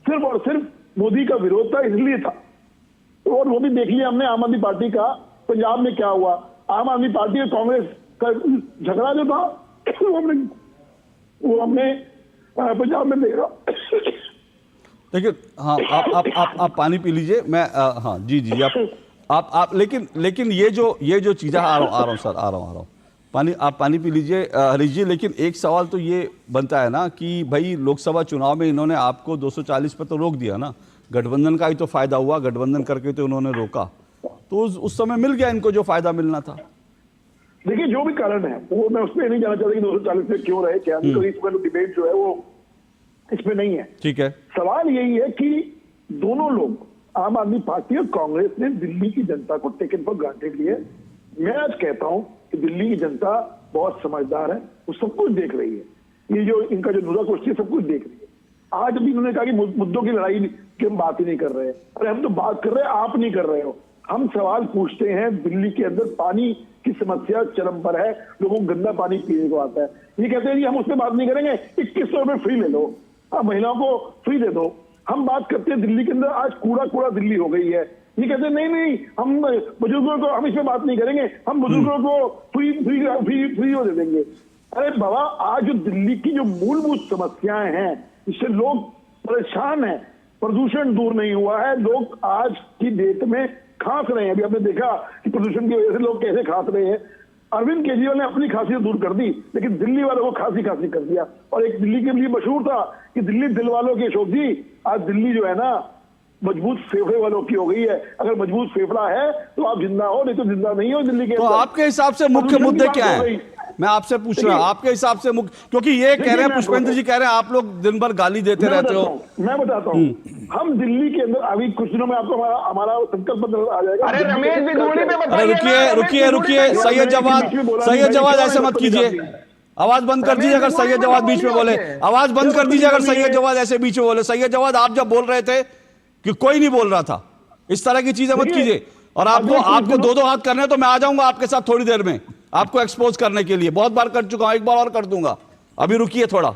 सिर्फ और सिर्फ मोदी का विरोध था, इसलिए था। और वो भी देख लिया हमने आम आदमी पार्टी का पंजाब में क्या हुआ। आम आदमी पार्टी और कांग्रेस का झगड़ा जो था वो हमने पंजाब में देखा। देखिए, हाँ, आप पानी पी लीजिए। मैं हाँ जी आप लेकिन ये जो चीज़ें आ रहा हूँ सर, आ रहा हूँ आप पानी पी लीजिए हरीश जी। लेकिन एक सवाल तो ये बनता है ना कि भाई लोकसभा चुनाव में इन्होंने आपको 240 पर तो रोक दिया ना, गठबंधन का ही तो फायदा हुआ, गठबंधन करके तो उन्होंने रोका, तो उस समय मिल गया इनको जो फायदा मिलना था। देखिए जो भी कारण है वो मैं उस पर नहीं जाना चाहता कि 240 पे क्यों रहे क्या, तो इसका डिबेट जो है वो इसमें नहीं है। ठीक है, सवाल यही है कि दोनों लोग आम आदमी पार्टी और कांग्रेस ने दिल्ली की जनता को टेकन फॉर ग्रांटेड लिए। मैं आज कहता हूं कि दिल्ली की जनता बहुत समझदार है, वो सब कुछ देख रही है। ये जो इनका जो नुरा कुश्ती है सब कुछ देख रही है। आज अभी इन्होंने कहा कि मुद्दों की लड़ाई की हम बात ही नहीं कर रहे हैं। अरे हम तो बात कर रहे हैं, आप नहीं कर रहे हो। हम सवाल पूछते हैं, दिल्ली के अंदर पानी की समस्या चरम पर है, लोगों को गंदा पानी पीने को आता है। ये कहते हैं हम उस पर बात नहीं करेंगे, 2100 रुपए फ्री ले लो, महिलाओं को फ्री दे दो। हम बात करते हैं दिल्ली के अंदर आज कूड़ा दिल्ली हो गई है। ये कहते हैं नहीं हम बुजुर्गों को हम इस पे बात नहीं करेंगे, हम बुजुर्गों को फ्री हो दे देंगे। अरे बाबा, आज जो दिल्ली की जो मूलभूत समस्याएं हैं इससे लोग परेशान हैं। प्रदूषण दूर नहीं हुआ है, लोग आज की डेट में खांस रहे हैं। अभी आपने देखा कि प्रदूषण की वजह से लोग कैसे खांस रहे हैं। अरविंद केजरीवाल ने अपनी खांसी दूर कर दी, लेकिन दिल्ली वालों को खांसी कर दिया। और एक दिल्ली के लिए मशहूर था कि दिल्ली दिल वालों के अशोक जी, आज दिल्ली जो है ना मजबूत फेफड़े वालों की हो गई है। अगर मजबूत फेफड़ा है तो आप जिंदा हो, नहीं तो जिंदा नहीं हो दिल्ली के। तो आपके हिसाब से मुख्य मुद्दे क्या है? मैं आपसे पूछ रहा हूँ आपके हिसाब से मुख्य, क्योंकि ये कह रहे हैं पुष्पेंद्र जी कह रहे हैं आप लोग दिन भर गाली देते रहते हो। मैं बताता हूँ, हम दिल्ली के अंदर अभी कुछ दिनों में आपको हमारा संकल्प पत्र आ जाएगा। अरे रमेश भी दूरी पे बताइए। रुकिए सैयद जवाद ऐसे मत कीजिए, आवाज बंद कर दीजिए अगर सैयद जवाद बीच में बोले। आवाज बंद कर दीजिए अगर सैयद जवाद ऐसे बीच में बोले। सैयद जवाद आप जब बोल रहे थे कि कोई नहीं बोल रहा था, इस तरह की चीजें मत कीजिए। और आपको दो हाथ करने तो मैं आ जाऊंगा आपके साथ थोड़ी देर में आपको एक्सपोज करने के लिए। बहुत बार कर चुका हूं, एक बार और कर दूंगा। अभी रुकिए थोड़ा।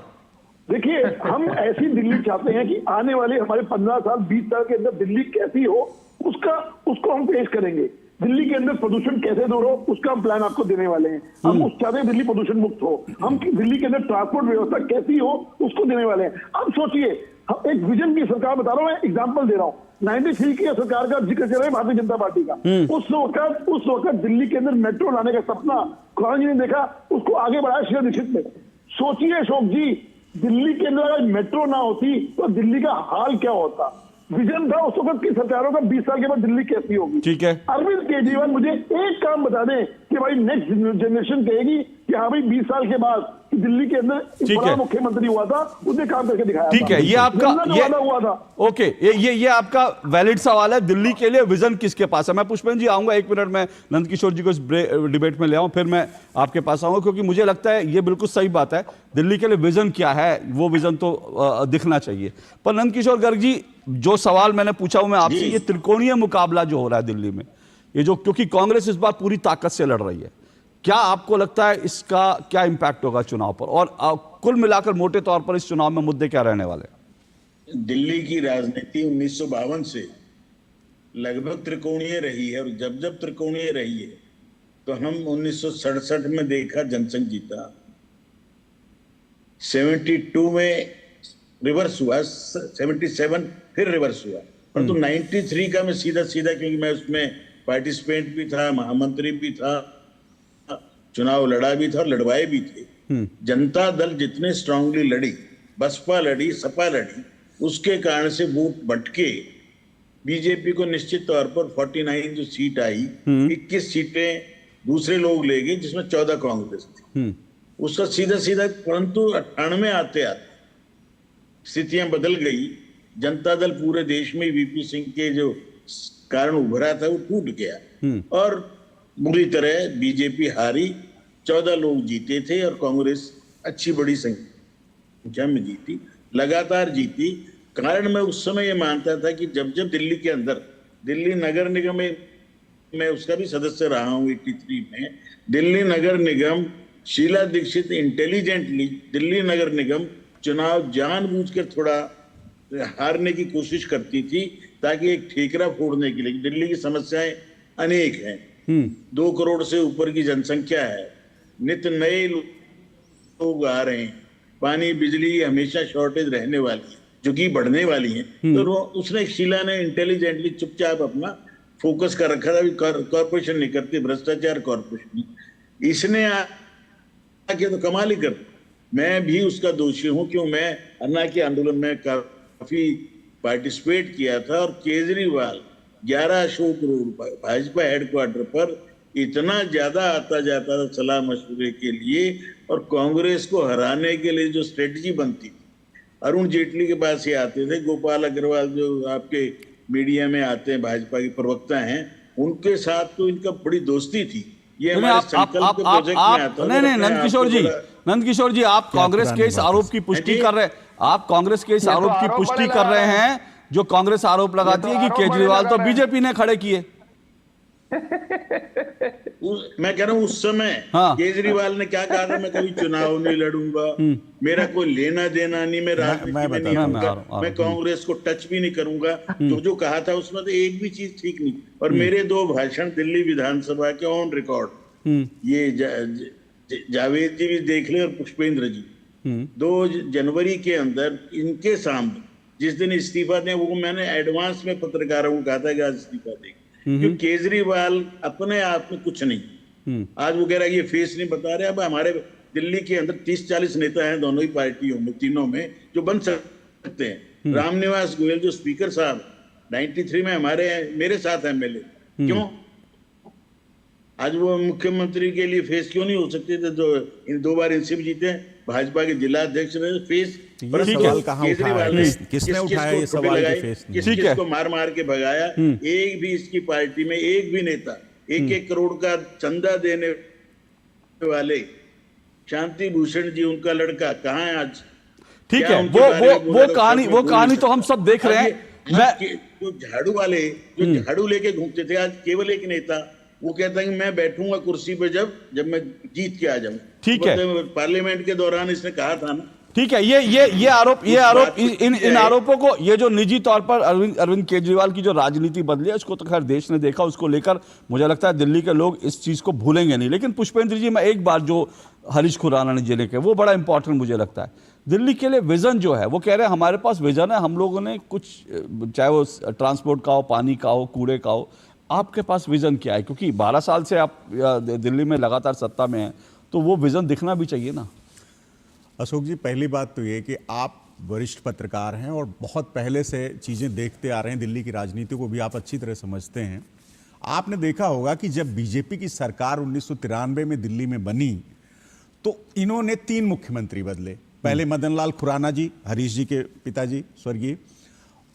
देखिए, हम ऐसी दिल्ली चाहते हैं कि आने वाले हमारे 15 साल 20 साल के अंदर दिल्ली कैसी हो उसको हम पेश करेंगे। दिल्ली के अंदर प्रदूषण कैसे दूर हो उसका हम प्लान आपको देने वाले हैं। हम उस चाहते हैं दिल्ली प्रदूषण मुक्त हो। हम दिल्ली के अंदर ट्रांसपोर्ट व्यवस्था कैसी हो उसको देने वाले हैं। अब सोचिए, हम एक विजन की सरकार बता रहा हूं, मैं एग्जांपल दे रहा हूं। 93 की सरकार का जिक्र कर रहे हैं भारतीय जनता पार्टी का। उस वक्त दिल्ली के अंदर मेट्रो लाने का सपना खुराना जी ने देखा, उसको आगे बढ़ाया शीला दीक्षित ने। सोचिए अशोक जी, दिल्ली के अंदर अगर मेट्रो ना होती तो दिल्ली का हाल क्या होता। विजन था उस वक्त की सरकारों का 20 साल के बाद दिल्ली कैसी होगी। ठीक है, अरविंद केजरीवाल मुझे एक काम बता दें कि भाई नेक्स्ट जनरेशन कहेगी कि हाँ भाई 20 साल के बाद दिल्ली के अंदर बड़ा मुख्यमंत्री हुआ था, उसने काम करके दिखाया। ठीक है, ये आपका हुआ था। ओके, ये आपका वैलिड सवाल है। दिल्ली के लिए विजन किसके पास है? मैं पुष्पेंद्र जी आऊंगा, एक मिनट में नंदकिशोर जी को इस डिबेट में ले आऊं, फिर मैं आपके पास आऊंगा, क्योंकि मुझे लगता है ये बिल्कुल सही बात है। दिल्ली के लिए विजन क्या है, वो विजन तो दिखना चाहिए। पर नंदकिशोर गर्ग जी, जो सवाल मैंने पूछा हूं मैं आपसे, ये त्रिकोणीय मुकाबला जो हो रहा है दिल्ली में, ये जो, क्योंकि कांग्रेस इस बार पूरी ताकत से लड़ रही है, क्या आपको लगता है इसका क्या इंपैक्ट होगा चुनाव पर? और कुल मिलाकर मोटे तौर पर इस चुनाव में मुद्दे क्या रहने वाले? दिल्ली की राजनीति 1952 से लगभग त्रिकोणीय रही है, और जब त्रिकोणीय रही है तो हम 1967 में देखा जनसंघ जीता, 72 में रिवर्स हुआ, 77 फिर रिवर्स हुआ, परंतु 93 का मैं सीधा क्योंकि मैं उसमें पार्टिसिपेंट भी था, महामंत्री भी था, चुनाव लड़ा भी था और लड़वाए भी थे। जनता दल जितने स्ट्रांगली लड़ी, बसपा लड़ी, सपा लड़ी, उसके कारण से वोट बटके बीजेपी को निश्चित तौर पर 49 जो सीट आई, 21 सीटें दूसरे लोग ले गए, जिसमें 14 कांग्रेस थी। उसका सीधा परंतु 98 आते स्थितियां बदल गई। जनता दल पूरे देश में वीपी सिंह के जो कारण उभरा था वो टूट गया और बुरी तरह बीजेपी हारी। 14 लोग जीते थे और कांग्रेस अच्छी बड़ी संख्या में जीती, लगातार जीती। कारण मैं उस समय ये मानता था कि जब दिल्ली के अंदर, दिल्ली नगर निगम में मैं उसका भी सदस्य रहा हूँ 83 में, दिल्ली नगर निगम, शीला दीक्षित इंटेलिजेंटली दिल्ली नगर निगम चुनाव जानबूझकर थोड़ा हारने की कोशिश करती थी ताकि एक ठेकरा फोड़ने के लिए। दिल्ली की समस्याएं अनेक हैं, 2 करोड़ से ऊपर की जनसंख्या है, नित्य नए लोग आ रहे हैं, पानी बिजली हमेशा शॉर्टेज रहने वाली है, जो कि बढ़ने वाली है। तो उसने, शीला ने इंटेलिजेंटली चुपचाप अपना फोकस कर रखा था, कॉर्पोरेशन नहीं करती, भ्रष्टाचार कॉर्पोरेशन, इसने आके तो कमाल ही कर। मैं भी उसका दोषी हूं, क्यों, मैं अन्ना के आंदोलन में काफी पार्टिसिपेट किया था और केजरीवाल 11 अशोक रोड भाजपा हेडक्वार्टर पर इतना ज्यादा आता जाता था सलाह मशवरे के लिए और कांग्रेस को हराने के लिए जो स्ट्रेटजी बनती थी। अरुण जेटली के पास ही आते थे, गोपाल अग्रवाल जो आपके मीडिया में आते हैं, भाजपा के प्रवक्ता हैं, उनके साथ तो इनका बड़ी दोस्ती थी। ये हमारे संकल्प के प्रोजेक्ट में आता था। नहीं, नंदकिशोर जी, आप कांग्रेस के इस आरोप की पुष्टि कर रहे हैं, आप कांग्रेस के इस आरोप की पुष्टि कर रहे हैं जो कांग्रेस आरोप लगाती है कि केजरीवाल तो बीजेपी ने खड़े किए। मैं कह रहा हूं उस समय केजरीवाल ने क्या कहा था, मैं कभी चुनाव नहीं लड़ूंगा, मेरा कोई लेना देना नहीं, मैं राजनीति में नहीं आऊंगा, मैं कांग्रेस को टच भी नहीं करूंगा। तो जो कहा था उसमें तो एक भी चीज ठीक नहीं। और मेरे 2 भाषण दिल्ली विधानसभा के ऑन रिकॉर्ड, ये जावेद जी भी देख ले और पुष्पेंद्र जी, 2 जनवरी के अंदर इनके सामने जिस दिन इस्तीफा दें, वो मैंने एडवांस में पत्रकारों को कहा था कि आज इस्तीफा देंगे, क्योंकि केजरीवाल अपने आप में कुछ नहीं। आज वो कह रहा है ये फेस नहीं बता रहे। अब हमारे दिल्ली के अंदर 30-40 नेता हैं दोनों ही पार्टियों में, तीनों में, जो बन सकते हैं। रामनिवास गोयल जो स्पीकर साहब 93 में मेरे साथ एमएलए, क्यों आज वो मुख्यमंत्री के लिए फेस क्यों नहीं हो सकते थे? जो इन 2 बार इनसे भी जीते, भाजपा के जिला अध्यक्ष रहे, फेस केजरीवाल ने किसने उठाया ये सवाल कि फेस नहीं? किसको मार के भगाया? एक भी इसकी पार्टी में एक भी नेता, 1-1 करोड़ का चंदा देने वाले शांति भूषण जी, उनका लड़का कहाँ है आज? ठीक है, वो कहानी तो हम सब देख रहे हैं। जो झाड़ू वाले जो झाड़ू लेके घूमते थे, आज केवल एक नेता वो कहता है कि मैं बैठूंगा कुर्सी पे जब मैं जीत के आ जाऊं। ठीक है, पार्लियामेंट के दौरान इसने कहा था ना। ठीक है, ये आरोप इन आरोपों को, ये जो निजी तौर पर अरविंद केजरीवाल की जो राजनीति बदली है, उसको तो खैर देश ने देखा, उसको लेकर मुझे लगता है दिल्ली के लोग इस चीज को भूलेंगे नहीं। लेकिन पुष्पेंद्र जी, मैं एक बार जो हरीश खुराना ने जिले के, वो बड़ा इंपॉर्टेंट मुझे लगता है। दिल्ली के लिए विजन जो है, वो कह रहे हैं हमारे पास विजन है, हम लोगों ने कुछ, चाहे वो ट्रांसपोर्ट का हो, पानी का हो, कूड़े का हो, आपके पास विजन क्या है? क्योंकि 12 साल से आप दिल्ली में लगातार सत्ता में हैं, तो वो विजन दिखना भी चाहिए ना। अशोक जी, पहली बात तो ये कि आप वरिष्ठ पत्रकार हैं और बहुत पहले से चीज़ें देखते आ रहे हैं, दिल्ली की राजनीति को भी आप अच्छी तरह समझते हैं। आपने देखा होगा कि जब बीजेपी की सरकार 1993 में दिल्ली में बनी, तो इन्होंने 3 मुख्यमंत्री बदले। पहले मदन लाल खुराना जी, हरीश जी के पिताजी स्वर्गीय,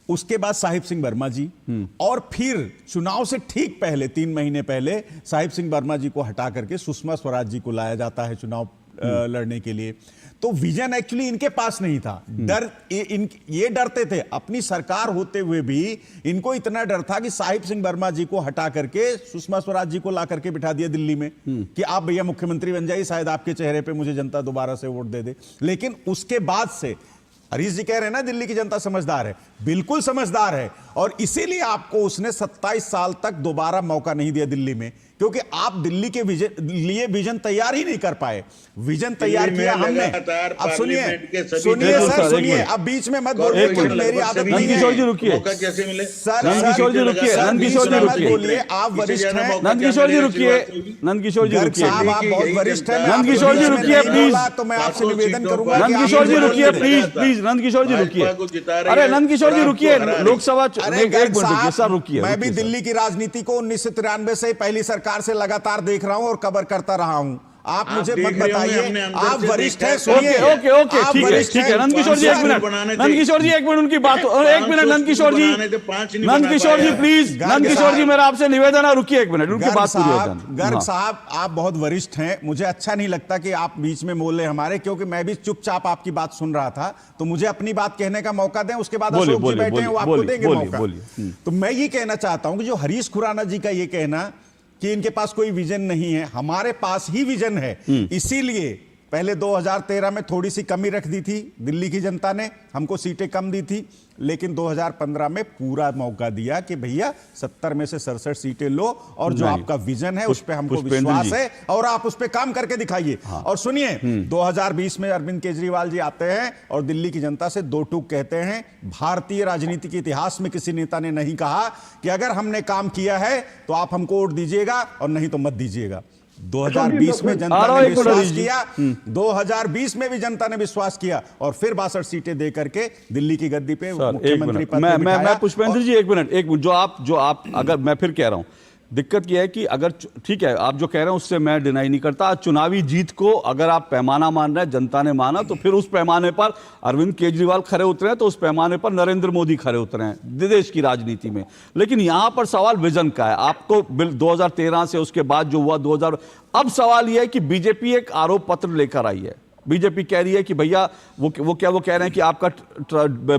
उसके बाद साहिब सिंह वर्मा जी, और फिर चुनाव से ठीक पहले 3 महीने पहले साहिब सिंह वर्मा जी को हटा करके सुषमा स्वराज जी को लाया जाता है चुनाव लड़ने के लिए। तो विजन एक्चुअली इनके पास नहीं था। ये डरते थे, अपनी सरकार होते हुए भी इनको इतना डर था कि साहिब सिंह वर्मा जी को हटा करके सुषमा स्वराज जी को ला करके बिठा दिया दिल्ली में कि आप भैया मुख्यमंत्री बन जाइए, शायद आपके चेहरे पे मुझे जनता दोबारा से वोट दे दे। लेकिन उसके बाद से हरीश जी कह रहे हैं ना, दिल्ली की जनता समझदार है, बिल्कुल समझदार है, और इसीलिए आपको उसने 27 साल तक दोबारा मौका नहीं दिया दिल्ली में क्योंकि आप दिल्ली के लिए विजन तैयार ही नहीं कर पाए। विजन तैयार किया हमने। अब सुनिए सर, सुनिए, अब बीच में मत बोलिए, मेरी आदत नहीं है। नंदकिशोर जी रुकिए, सर नंदकिशोर जी रुकिए, नंदकिशोर जी रुकिए, आप वरिष्ठ हैं। नंदकिशोर जी रुकिए, नंदकिशोर जी रुकिए, साहब आप बहुत वरिष्ठ हैं। नंदकिशोर जी रुकिए प्लीज, तो मैं आपसे निवेदन करूंगा, नंदकिशोर जी रुकिए प्लीज, प्लीज नंदकिशोर जी रुकिए। अरे नंदकिशोर जी रुकिए, लोकसभा एक मिनट रुकिए सर, रुकिए। मैं भी दिल्ली की राजनीति को 1993 से पहली सरकार से लगातार देख रहा हूं और कवर करता रहा हूं। आप मुझे मत बताइए, आप वरिष्ठ हैं। सुनिए, ओके ओके, ठीक है नंदकिशोर जी, एक मिनट, नंदकिशोर जी एक मिनट, उनकी बात, एक मिनट नंदकिशोर जी, नंदकिशोर जी प्लीज, नंदकिशोर जी मेरा आपसे निवेदन है, रुकिए एक मिनट, उनकी बात पूरी हो जाए। गर्ग साहब, आप बहुत वरिष्ठ हैं, मुझे अच्छा नहीं लगता कि आप बीच में बोले हमारे, क्योंकि मैं भी चुपचाप आपकी बात सुन रहा था, तो मुझे अपनी बात कहने का मौका दें, उसके बाद अशोक जी बैठे हैं, वो आपको देंगे मौका। तो मैं ये कहना चाहता हूं कि जो हरीश खुराना जी का ये कहना कि इनके पास कोई विजन नहीं है, हमारे पास ही विजन है। इसीलिए पहले 2013 में थोड़ी सी कमी रख दी थी, दिल्ली की जनता ने हमको सीटें कम दी थी, लेकिन 2015 में पूरा मौका दिया कि भैया 70 में से 67 सीटें लो, और जो आपका विजन है उस पे हमको विश्वास है और आप उस पे काम करके दिखाइए। और सुनिए, 2020 में अरविंद केजरीवाल जी आते हैं और दिल्ली की जनता से दो टूक कहते हैं। भारतीय राजनीति के इतिहास में किसी नेता ने नहीं कहा कि अगर हमने काम किया है तो आप हमको वोट दीजिएगा और नहीं तो मत दीजिएगा। 2020 में जनता ने विश्वास किया, 2020 में भी जनता ने विश्वास किया और फिर 62 सीटें दे करके दिल्ली की गद्दी पे मुख्यमंत्री पद पे बिठाया। मैं पुष्पेंद्र जी एक मिनट, जो आप अगर मैं फिर कह रहा हूं, दिक्कत यह है कि अगर ठीक है आप जो कह रहे हैं उससे मैं डिनाई नहीं करता, चुनावी जीत को अगर आप पैमाना मान रहे हैं, जनता ने माना, तो फिर उस पैमाने पर अरविंद केजरीवाल खड़े उतरे हैं, तो उस पैमाने पर नरेंद्र मोदी खड़े उतरे हैं देश की राजनीति में। लेकिन यहां पर सवाल विजन का है। आपको 2013 से उसके बाद जो हुआ 2000, अब सवाल यह है कि बीजेपी एक आरोप पत्र लेकर आई है। बीजेपी कह रही है कि भैया वो कह रहे हैं कि आपका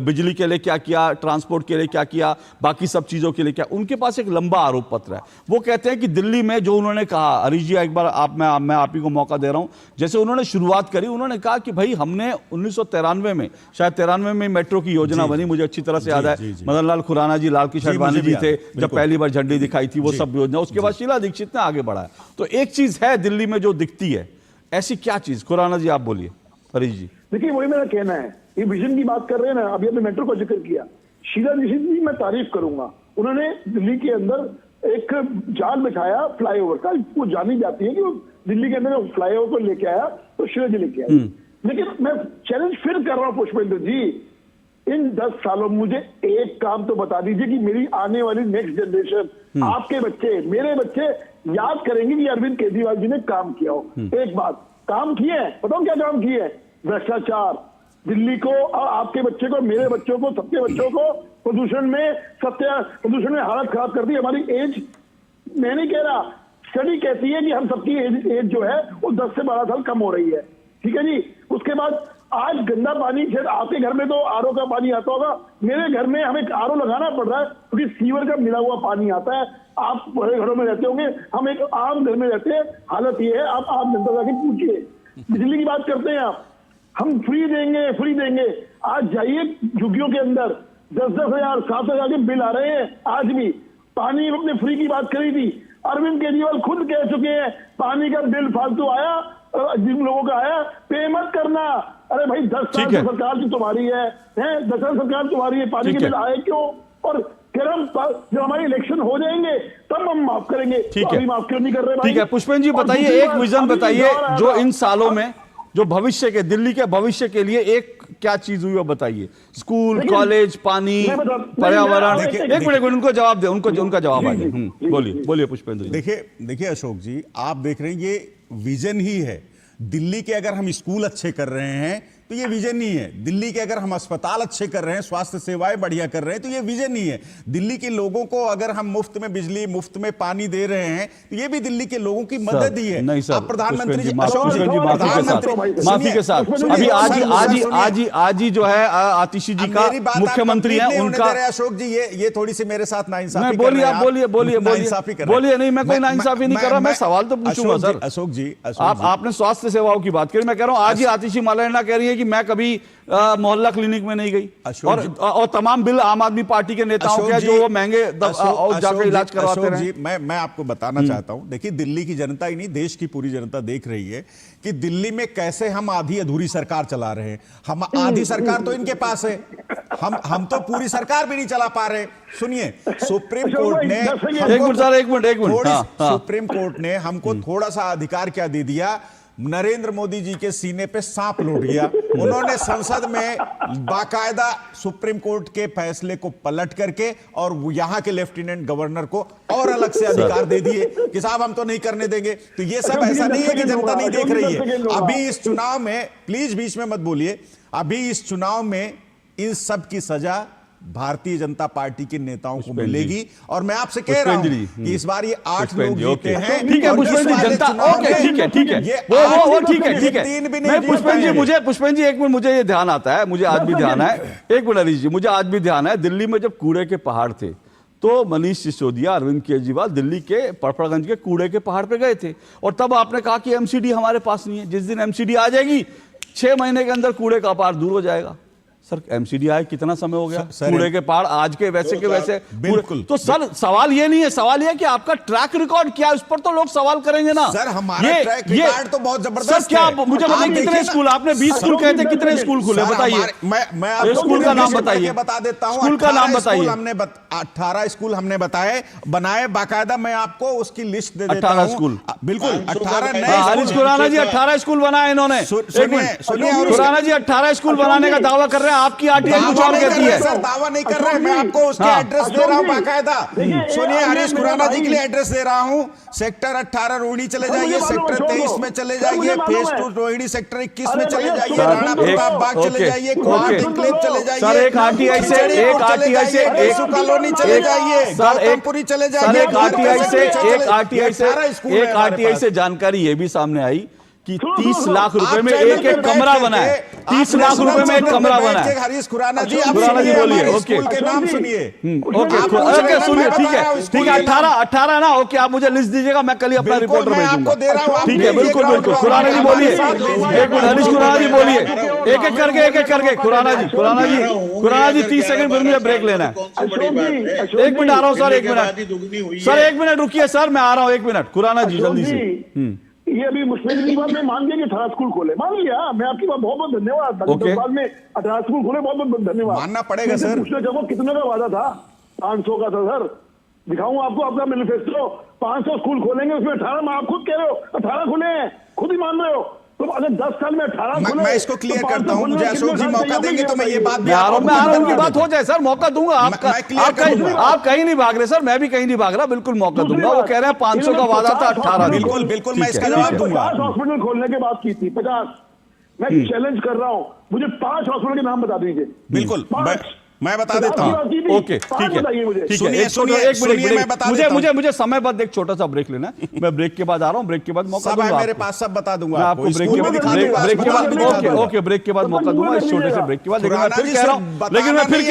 बिजली के लिए क्या किया, ट्रांसपोर्ट के लिए क्या किया, बाकी सब चीजों के लिए क्या। उनके पास एक लंबा आरोप पत्र है। वो कहते हैं कि दिल्ली में जो उन्होंने कहा, हरीश जी एक बार मैं आप ही को मौका दे रहा हूं, जैसे उन्होंने शुरुआत करी, उन्होंने कहा कि भाई हमने 1993 में, शायद 93 में मेट्रो की योजना बनी, मुझे अच्छी तरह से याद है, मदन लाल खुराना जी, लाल कृष्ण आडवाणी जी थे जब पहली बार झंडी दिखाई थी, वो सब योजना। उसके बाद शीला दीक्षित ने आगे बढ़ाया। तो एक चीज है दिल्ली में जो दिखती है, ऐसी क्या चीज? खुराना जी आप बोलिए। हरीश जी देखिए, वही मेरा कहना है, ये विजन की बात कर रहे हैं ना, अभी आपने मेट्रो का जिक्र किया, शीला दीक्षित जी मैं तारीफ करूंगा, उन्होंने दिल्ली के अंदर एक जाल बिछाया फ्लाईओवर का, वो जानी जाती है कि वो दिल्ली के अंदर फ्लाईओवर को लेके आया तो शीला जी लेके आए। लेकिन मैं चैलेंज फिर कर रहा हूं पुष्पेंद्र जी, इन 10 सालों में मुझे एक काम तो बता दीजिए कि मेरी आने वाली नेक्स्ट जनरेशन, आपके बच्चे, मेरे बच्चे याद करेंगे कि अरविंद केजरीवाल जी ने काम किया हो। एक बात काम किए हैं, बताओ क्या काम किए हैं? भ्रष्टाचार, दिल्ली को, आपके बच्चे को, मेरे बच्चों को, सबके बच्चों को प्रदूषण में हालत खराब कर दी। हमारी एज, मैं नहीं कह रहा, स्टडी कहती है कि हम सबकी एज जो है वो 10 से 12 साल कम हो रही है, ठीक है जी। उसके बाद आज गंदा पानी, शायद आपके घर में तो आरओ का पानी आता होगा, मेरे घर में हमें आरओ लगाना पड़ रहा है क्योंकि सीवर का मिला हुआ पानी आता है। आप बड़े घरों में रहते होंगे, हम एक आम घर में रहते हैं, हालत ये है, आप जनता जाके पूछिए। बिजली की बात करते हैं आप, हम फ्री देंगे। आज जाइए झुग्गियों के अंदर 10-10 हजार 7 हजार के बिल आ रहे हैं। आज भी पानी अपने फ्री की बात करी थी, अरविंद केजरीवाल खुद कह चुके हैं पानी का बिल फालतू आया, जिन लोगों का आया पे मत करना। अरे भाई 10 साल की सरकार की तुम्हारी है, 10 साल सरकार तुम्हारी है, पानी के बिल आए क्यों? और फिर हम जब हमारे इलेक्शन हो जाएंगे तब हम माफ करेंगे। ठीक है, अभी माफ क्यों नहीं कर रहे भाई? ठीक है पुष्पेंद्र जी, बताइए एक विजन बताइए जो इन सालों में, जो भविष्य के, दिल्ली के भविष्य के लिए एक क्या चीज हुई है बताइए। स्कूल, कॉलेज, पानी, पर्यावरण। एक मिनट उनको जवाब दे, उनका जवाब आ जाए। बोलिए पुष्पेंद्र जी। देखिए अशोक जी, आप देख रहे हैं ये विजन ही है। दिल्ली के अगर हम स्कूल अच्छे कर रहे हैं तो ये विजन नहीं है। दिल्ली के अगर हम अस्पताल अच्छे कर रहे हैं, स्वास्थ्य सेवाएं बढ़िया कर रहे हैं तो ये विजन नहीं है। दिल्ली के लोगों को अगर हम मुफ्त में बिजली, मुफ्त में पानी दे रहे हैं तो ये भी दिल्ली के लोगों की मदद ही है। नहीं सर, प्रधानमंत्री जी, माफी के साथ अभी आज ही जो है आतिशी जी का मुख्यमंत्री है, उनका। अशोक जी ये थोड़ी सी मेरे साथ नाइंसाफी। बोलिए आप, बोलिए। नहीं, मैं कोई नाइंसाफी नहीं कर रहा, मैं सवाल तो पूछूंगा सर। अशोक जी, आपने स्वास्थ्य सेवाओं की बात करी, मैं कह रहा हूं आज ही आतिशी मरलेना कह रही है कि कि मैं कभी मोहल्ला क्लिनिक में नहीं गई, और तमाम बिल आम आदमी पार्टी के नेताओं के जो वो महंगे और जाकर इलाज करवाते रहे। मैं आपको बताना चाहता हूं, देखिए दिल्ली की जनता ही नहीं, देश की पूरी जनता देख रही है कि दिल्ली में कैसे हम आधी अधूरी सरकार चला रहे हैं। हम आधी सरकार तो इनके पास है, हम तो पूरी सरकार भी नहीं चला पा रहे। सुनिए, सुप्रीम कोर्ट ने सुप्रीम कोर्ट ने हमको थोड़ा सा अधिकार क्या दे दिया, नरेंद्र मोदी जी के सीने पे सांप लौट गया। उन्होंने संसद में बाकायदा सुप्रीम कोर्ट के फैसले को पलट करके और यहां के लेफ्टिनेंट गवर्नर को और अलग से अधिकार दे दिए कि साहब हम तो नहीं करने देंगे। तो ये सब ऐसा नहीं है कि जनता नहीं देख रही है। अभी इस चुनाव में, प्लीज बीच में मत बोलिए, अभी इस चुनाव में इन सब की सजा भारतीय जनता पार्टी के नेताओं को मिलेगी। और मैं आपसे कह रहा हूं कि इस बार ये 8 लोग जीते हैं। ठीक है पुष्पेंद्र जी, जनता ओके, ठीक है वो ठीक है। मैं पुष्पेंद्र जी एक मिनट, मुझे ये ध्यान आता है, मुझे आज भी ध्यान है, एक मिनट हरीश जी, मुझे आज भी ध्यान है, दिल्ली में जब कूड़े के पहाड़ थे तो मनीष सिसोदिया, अरविंद केजरीवाल दिल्ली के परपड़गंज के कूड़े के पहाड़ पे गए थे, और तब आपने कहा कि एमसीडी हमारे पास नहीं है। जिस दिन एमसीडी आ जाएगी 6 महीने के अंदर कूड़े का पहाड़ दूर हो जाएगा। सर एमसीडी आए कितना समय हो गया, कूड़े के पहाड़ आज के वैसे के वैसे बिल्कुल। तो सर सवाल ये नहीं है, सवाल ये है कि आपका ट्रैक रिकॉर्ड क्या है, उस पर तो लोग सवाल करेंगे ना। सर हमारा ट्रैक रिकॉर्ड तो बहुत जबरदस्त है। सर क्या मुझे बताइए कितने स्कूल, आपने 20 स्कूल कहते, कितने स्कूल खुले बताइए, मैं स्कूल का नाम बताइए, बता देता हूं। स्कूल का नाम बताइए। हमने 18 स्कूल हमने बनाए बाकायदा, मैं आपको उसकी लिस्ट दे देता हूं। 18 स्कूल बिल्कुल 18 नए। हरीश खुराना जी 18 स्कूल बनाए इन्होंने। सुनिए खुराना जी 18 स्कूल बनाने का दावा कर रहे हैं, आपकी आरटीआई सर दावा नहीं कर रहे, मैं आपको उसके एड्रेस दे रहा हूं बाकायदा। सुनिए, हरीश खुराना जी के लिए एड्रेस दे रहा हूं। सेक्टर 18 रोहिणी चले जाइए, सेक्टर 23 में चले जाइए, फेज 2 रोहिणी सेक्टर 21 में चले जाइए, राणा प्रताप बाग चले जाइए, कोहाट एन्क्लेव चले जाइए, सर एक आरटीआई से कॉलोनी चले जाइए, गौतमपुरी चले जाइए। एक आरटीआई से जानकारी ये भी सामने आई कि 30 लाख रुपए में एक कमरा बना है, 30 लाख रुपए में एक कमरा बना है। हरीश खुराना जी बोलिए, ओके के नाम सुनिए, ओके सुनिए, ठीक है 18 ना, ओके आप मुझे लिस्ट दीजिएगा, मैं कल ही अपना रिपोर्टर भेजूंगा। ठीक है बिल्कुल खुराना जी बोलिए, एक मिनट हरीश खुराना जी बोलिए, एक एक करके खुराना जी 30 सेकंड फिर मुझे ब्रेक लेना है। एक मिनट आ रहा हूँ सर, एक मिनट रुकिए सर, मैं आ रहा हूँ, एक मिनट खुराना जी जल्दी से। ये अभी मुश्किल की बात में मान लिया कि 18 स्कूल खोले, मान लिया, मैं आपकी बात बहुत बहुत धन्यवाद। बाद में 18 स्कूल खोले, बहुत बहुत धन्यवाद, मानना पड़ेगा सर। पूछना चाहो कितने का वादा था? 500 का था सर, दिखाऊं आपको अपना मैनिफेस्टो। 500 स्कूल खोलेंगे, उसमें 18 में आप खुद कह रहे हो 18 खुले हैं, खुद ही मान रहे हो। तो अगर 10 साल में 18 खुले, मैं इसको क्लियर करता हूं, मुझे अशोक जी मौका देंगे तो मैं ये बात मैं आ रहा हूं, की बात हो जाए सर, मौका दूंगा। आप कहीं नहीं भाग रहे सर, मैं भी कहीं नहीं भाग रहा, बिल्कुल मौका दूंगा। वो कह रहे हैं 500 का वादा था, 18। बिल्कुल मैं इसका जवाब दूंगा। 50 हॉस्पिटल खोलने की बात की थी, 50। मैं चैलेंज कर रहा हूं, मुझे 5 हॉस्पिटल के नाम बता दीजिए। बिल्कुल मैं बता देता हूं। ओके ठीक है, मुझे समय बाद एक छोटा सा ब्रेक लेना है, मैं ब्रेक के बाद आ रहा हूं, ब्रेक के बाद मौका दूंगा मेरे पास, सब बता दूंगा आपको ब्रेक के बाद ब्रेक के बाद मौका दूंगा, इस छोटे से ब्रेक के बाद। लेकिन मैं फिर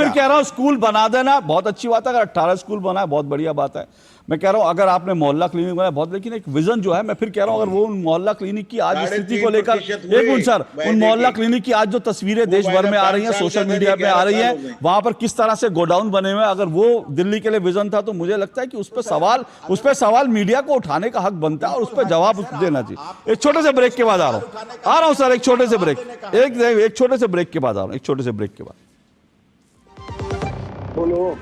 कह रहा हूं स्कूल बना देना बहुत अच्छी बात है, अगर 18 स्कूल बना है बहुत बढ़िया बात है। मैं कह रहा हूं अगर आपने मोहल्ला क्लिनिक बनाया बहुत, लेकिन एक विजन जो है, मैं फिर कह रहा हूं अगर वो मोहल्ला क्लिनिक की आज स्थिति को लेकर, एक मिनट सर, उन मोहल्ला क्लिनिक की आज जो तस्वीरें देश भर में आ रही हैं, सोशल मीडिया पे आ रही हैं, वहां पर किस तरह से गोडाउन बने हुए हैं, अगर वो दिल्ली के लिए विजन था तो मुझे लगता है कि उस पर सवाल मीडिया को उठाने का हक बनता है और उस पर जवाब देना चाहिए। एक छोटे से ब्रेक के बाद आ रहा हूं सर, एक छोटे से ब्रेक, एक छोटे से ब्रेक के बाद आ रहा हूं, एक छोटे से ब्रेक के बाद। बोलो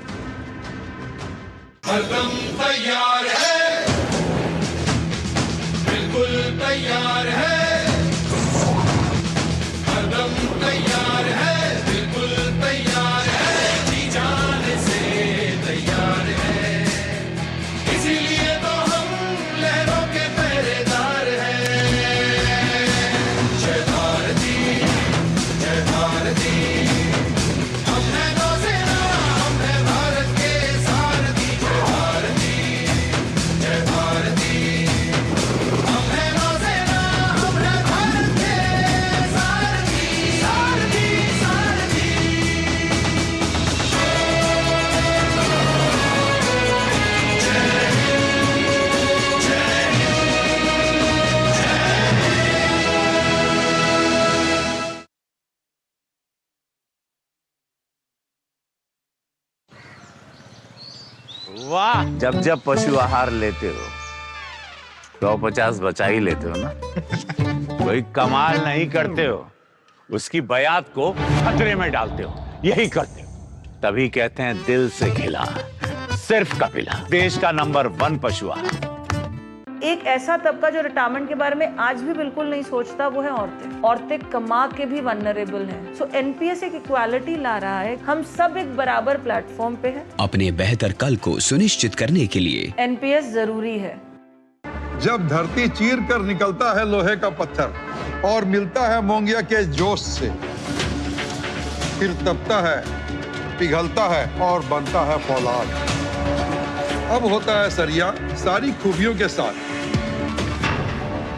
हरदम तैयार है, बिल्कुल तैयार है, हरदम तैयार है, बिल्कुल तैयार है, जी जान से तैयार है, इसीलिए तो हम लहरों के पहरेदार हैं। जय भारती, जय भारती, हम है नौसेना, हम है भारत के सारथी। जय भारती, जय भारती, हम है नौसेना, वाह, जब जब पशु आहार लेते हो 150 बचा ही लेते हो ना। कोई कमाल नहीं करते हो, उसकी बयात को खतरे में डालते हो, यही करते हो। तभी कहते हैं दिल से खिला, सिर्फ कपिला, देश का नंबर 1 पशु आहार। एक ऐसा तबका जो रिटायरमेंट के बारे में आज भी बिल्कुल नहीं सोचता, वो है औरतें। औरतें कमा के भी वल्नरेबल हैं। सो एनपीएस एक इक्वालिटी ला रहा है, हम सब एक बराबर प्लेटफॉर्म पे हैं। अपने बेहतर कल को सुनिश्चित करने के लिए एनपीएस जरूरी है। जब धरती चीर कर निकलता है लोहे का पत्थर और मिलता है मोंगिया के जोश से, फिर तपता है, पिघलता है और बनता है फौलाद। अब होता है सरिया सारी खूबियों के साथ।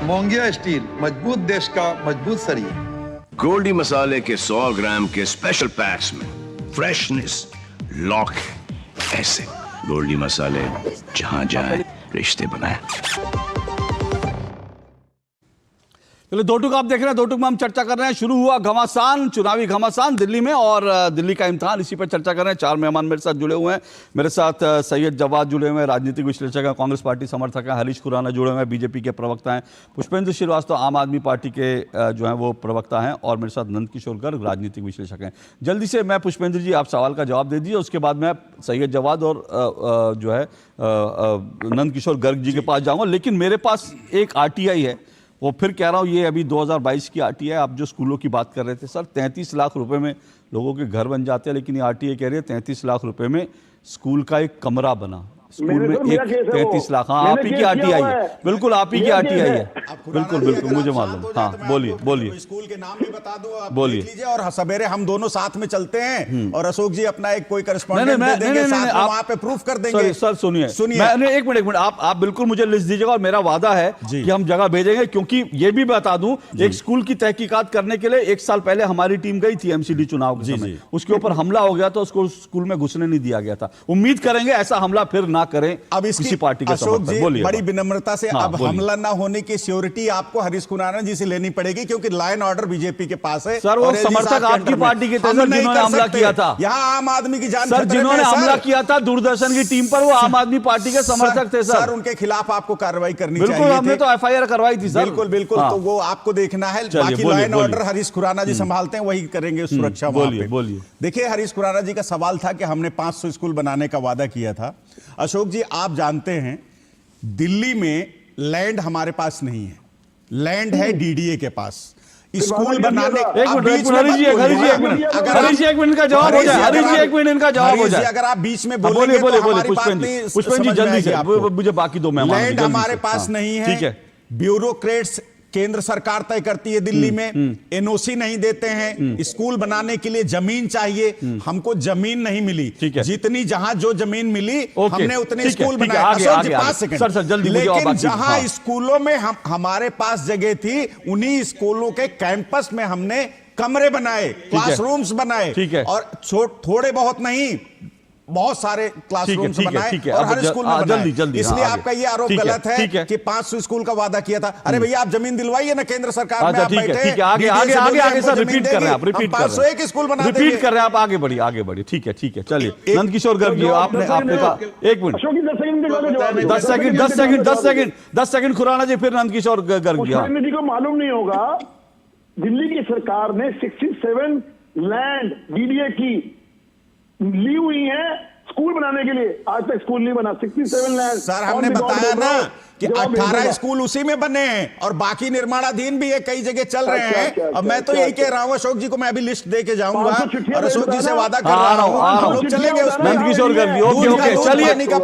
मोंगिया स्टील, मजबूत देश का मजबूत सरिया। गोल्डी मसाले के 100 ग्राम के स्पेशल पैक्स में फ्रेशनेस लॉक है। ऐसे गोल्डी मसाले जहां जाए रिश्ते बनाए। चलो, दो टूक आप देख रहे हैं, दो टूक में हम चर्चा कर रहे हैं। शुरू हुआ घमासान, चुनावी घमासान दिल्ली में, और दिल्ली का इम्तिहान, इसी पर चर्चा कर रहे हैं। 4 मेहमान मेरे साथ जुड़े हुए हैं। मेरे साथ सैयद जवाद जुड़े हुए हैं, राजनीतिक विश्लेषक हैं, कांग्रेस पार्टी समर्थक हैं। हरीश खुराना जुड़े हुए हैं, बीजेपी के प्रवक्ता हैं। पुष्पेंद्र श्रीवास्तव आम आदमी पार्टी के जो हैं वो प्रवक्ता हैं, और मेरे साथ नंदकिशोर गर्ग राजनीतिक विश्लेषक हैं। जल्दी से मैं पुष्पेंद्र जी, आप सवाल का जवाब दे दीजिए, उसके बाद मैं सैयद जवाद और जो है नंदकिशोर गर्ग जी के पास जाऊँगा। लेकिन मेरे पास एक आरटीआई है, वो फिर कह रहा हूँ, ये अभी 2022 की आरटीआई। आप जो स्कूलों की बात कर रहे थे सर, 33 लाख रुपए में लोगों के घर बन जाते हैं, लेकिन ये आरटीआई कह रही है 33 लाख रुपए में स्कूल का एक कमरा बना। स्कूल में एक 33 लाख, हाँ आप ही की आरटीआई है, बिल्कुल आप ही की आरटीआई है, बिल्कुल बिल्कुल मुझे मालूम। हाँ बोलिए बोलिए। स्कूल के नाम भी बता दो आप, बोलिए लीजिए, और सवेरे हम दोनों साथ में चलते हैं, और अशोक जी अपना एक कोई करस्पॉन्डेंट दे देंगे, साथ में वहां पे प्रूफ कर देंगे। सर सुनिए, एक मिनट आप बिल्कुल मुझे लिस्ट दीजिएगा, और मेरा वादा है कि हम जगह भेजेंगे। क्योंकि ये भी बता दूं, एक स्कूल की तहकीकात करने के लिए 1 साल पहले हमारी टीम गई थी एमसीडी चुनाव के समय, उसके ऊपर हमला हो गया था, उसको स्कूल में घुसने नहीं दिया गया था। उम्मीद करेंगे ऐसा हमला फिर ना करें अब किसी पार्टी के अशोक जी, बोलिए बड़ी विनम्रता से, अब हमला ना होने की श्योरिटी आपको हरीश खुराना जी से लेनी पड़ेगी, क्योंकि लॉ एंड ऑर्डर बीजेपी के पास है। सर वो समर्थक आपकी पार्टी के थे जिन्होंने हमला किया था, यहाँ आम आदमी की जान सर जिन्होंने हमला किया था दूरदर्शन की टीम पर, वो आम आदमी पार्टी के समर्थक थे सर। उनके खिलाफ आपको कार्रवाई करनी चाहिए। बिल्कुल, हमने तो एफआईआर करवाई थी सर। बिल्कुल बिल्कुल, तो वो आपको देखना है। बाकी law and order Harish Khurana ji संभालते हैं, वही करेंगे सुरक्षा। बोलिए। देखिए, हरीश खुराना जी का सवाल था कि हमने 500 स्कूल बनाने का वादा किया था। अशोक जी, आप जानते हैं दिल्ली में लैंड हमारे पास नहीं है, लैंड है डीडीए के पास। स्कूल बनाने एक मिनट का जवाब हो जाए, हरीश जी एक मिनट इनका जवाब हो जाए। अगर आप बीच में बोलेंगे तो हमारी बात नहीं। पुष्पेंद्र जी जल्दी से, मुझे बाकी 2 मेहमान। लैंड हमारे पास नहीं है, ठीक है। ब्यूरोक्रेट्स केंद्र सरकार तय करती है दिल्ली में, एनओसी नहीं देते हैं। स्कूल बनाने के लिए जमीन चाहिए, हमको जमीन नहीं मिली। जितनी जहां जो जमीन मिली हमने उतने स्कूल बनाए। 5 सेकंड। लेकिन जहां स्कूलों में हमारे पास जगह थी, उन्हीं स्कूलों के कैंपस में हमने कमरे बनाए, क्लासरूम्स बनाए, और थोड़े बहुत नहीं, बहुत सारे क्लासरूम्स बनाए और हर स्कूल में बनाए। जल्दी इसलिए आपका ये आरोप गलत है कि 500 स्कूल का वादा किया था। अरे भैया, आप जमीन दिलवाइए ना, केंद्र सरकार में आप बैठे हैं। आगे सर रिपीट कर रहे हैं आप, रिपीट कर रहे हैं, 501 स्कूल बना देंगे। रिपीट कर रहे हैं आप, आगे बढ़िए। ठीक है, चलिए। नंदकिशोर गर्ग जी, आपने कहा 1 मिनट, 10 सेकंड खुराना जी, फिर नंदकिशोर गर्ग जी। जी को मालूम नहीं होगा, दिल्ली की सरकार ने 67 लैंड डीडीए की ली हुई है स्कूल बनाने के लिए। आज तक स्कूल नहीं बना। 67 लैंड। सर हमने बताया ना कि 18 स्कूल उसी में बने हैं, और बाकी निर्माणाधीन भी है, कई जगह चल रहे हैं। अब मैं तो यही कह रहा हूं अशोक जी को, मैं अभी लिस्ट दे के जाऊंगा, और अशोक जी से वादा कर रहा हूं हम लोग चलेंगे उसमें। नंदकिशोर गर्ग जी, ओके,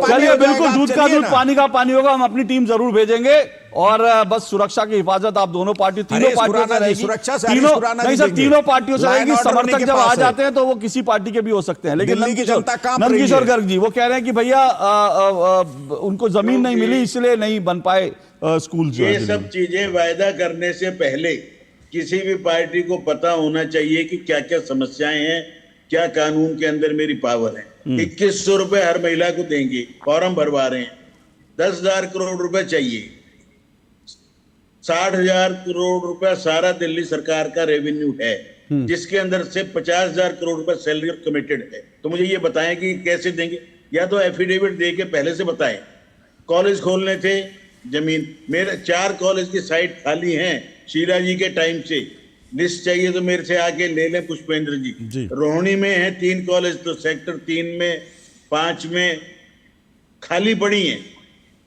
चलिए बिल्कुल, दूध का दूध पानी का पानी होगा। हम अपनी टीम जरूर भेजेंगे, और बस सुरक्षा की हिफाजत आप दोनों पार्टियों, तीनों पार्टियों से रहेगी। नहीं सर, तीनों पार्टियों से रहेगी। समर्थक जब आ जाते हैं तो वो किसी पार्टी के भी हो सकते हैं। लेकिन नंदकिशोर गर्ग जी वो कह रहे हैं कि भैया उनको जमीन नहीं मिली, इसलिए नहीं बन पाए स्कूल। ये सब चीजें वायदा करने से पहले किसी भी पार्टी को पता होना चाहिए कि क्या क्या समस्याएं हैं, क्या कानून के अंदर मेरी पावर है। 2100 रुपए हर महिला को देंगे, फॉर्म भरवा रहे हैं। 10,000 करोड़ रुपए चाहिए, 60,000 करोड़ रुपए सारा दिल्ली सरकार का रेवेन्यू है, जिसके अंदर से 50,000 करोड़ रुपए सैलरी कमिटेड है। तो मुझे ये बताएं कि कैसे देंगे। या तो एफिडेविट दे के पहले से बताएं। कॉलेज खोलने थे, जमीन मेरे 4 कॉलेज की साइट खाली हैं शीला जी के टाइम से, लिस्ट चाहिए तो मेरे से आके ले लें पुष्पेंद्र जी। रोहिणी में है 3 कॉलेज, तो सेक्टर 3 में 5 में खाली पड़ी हैं।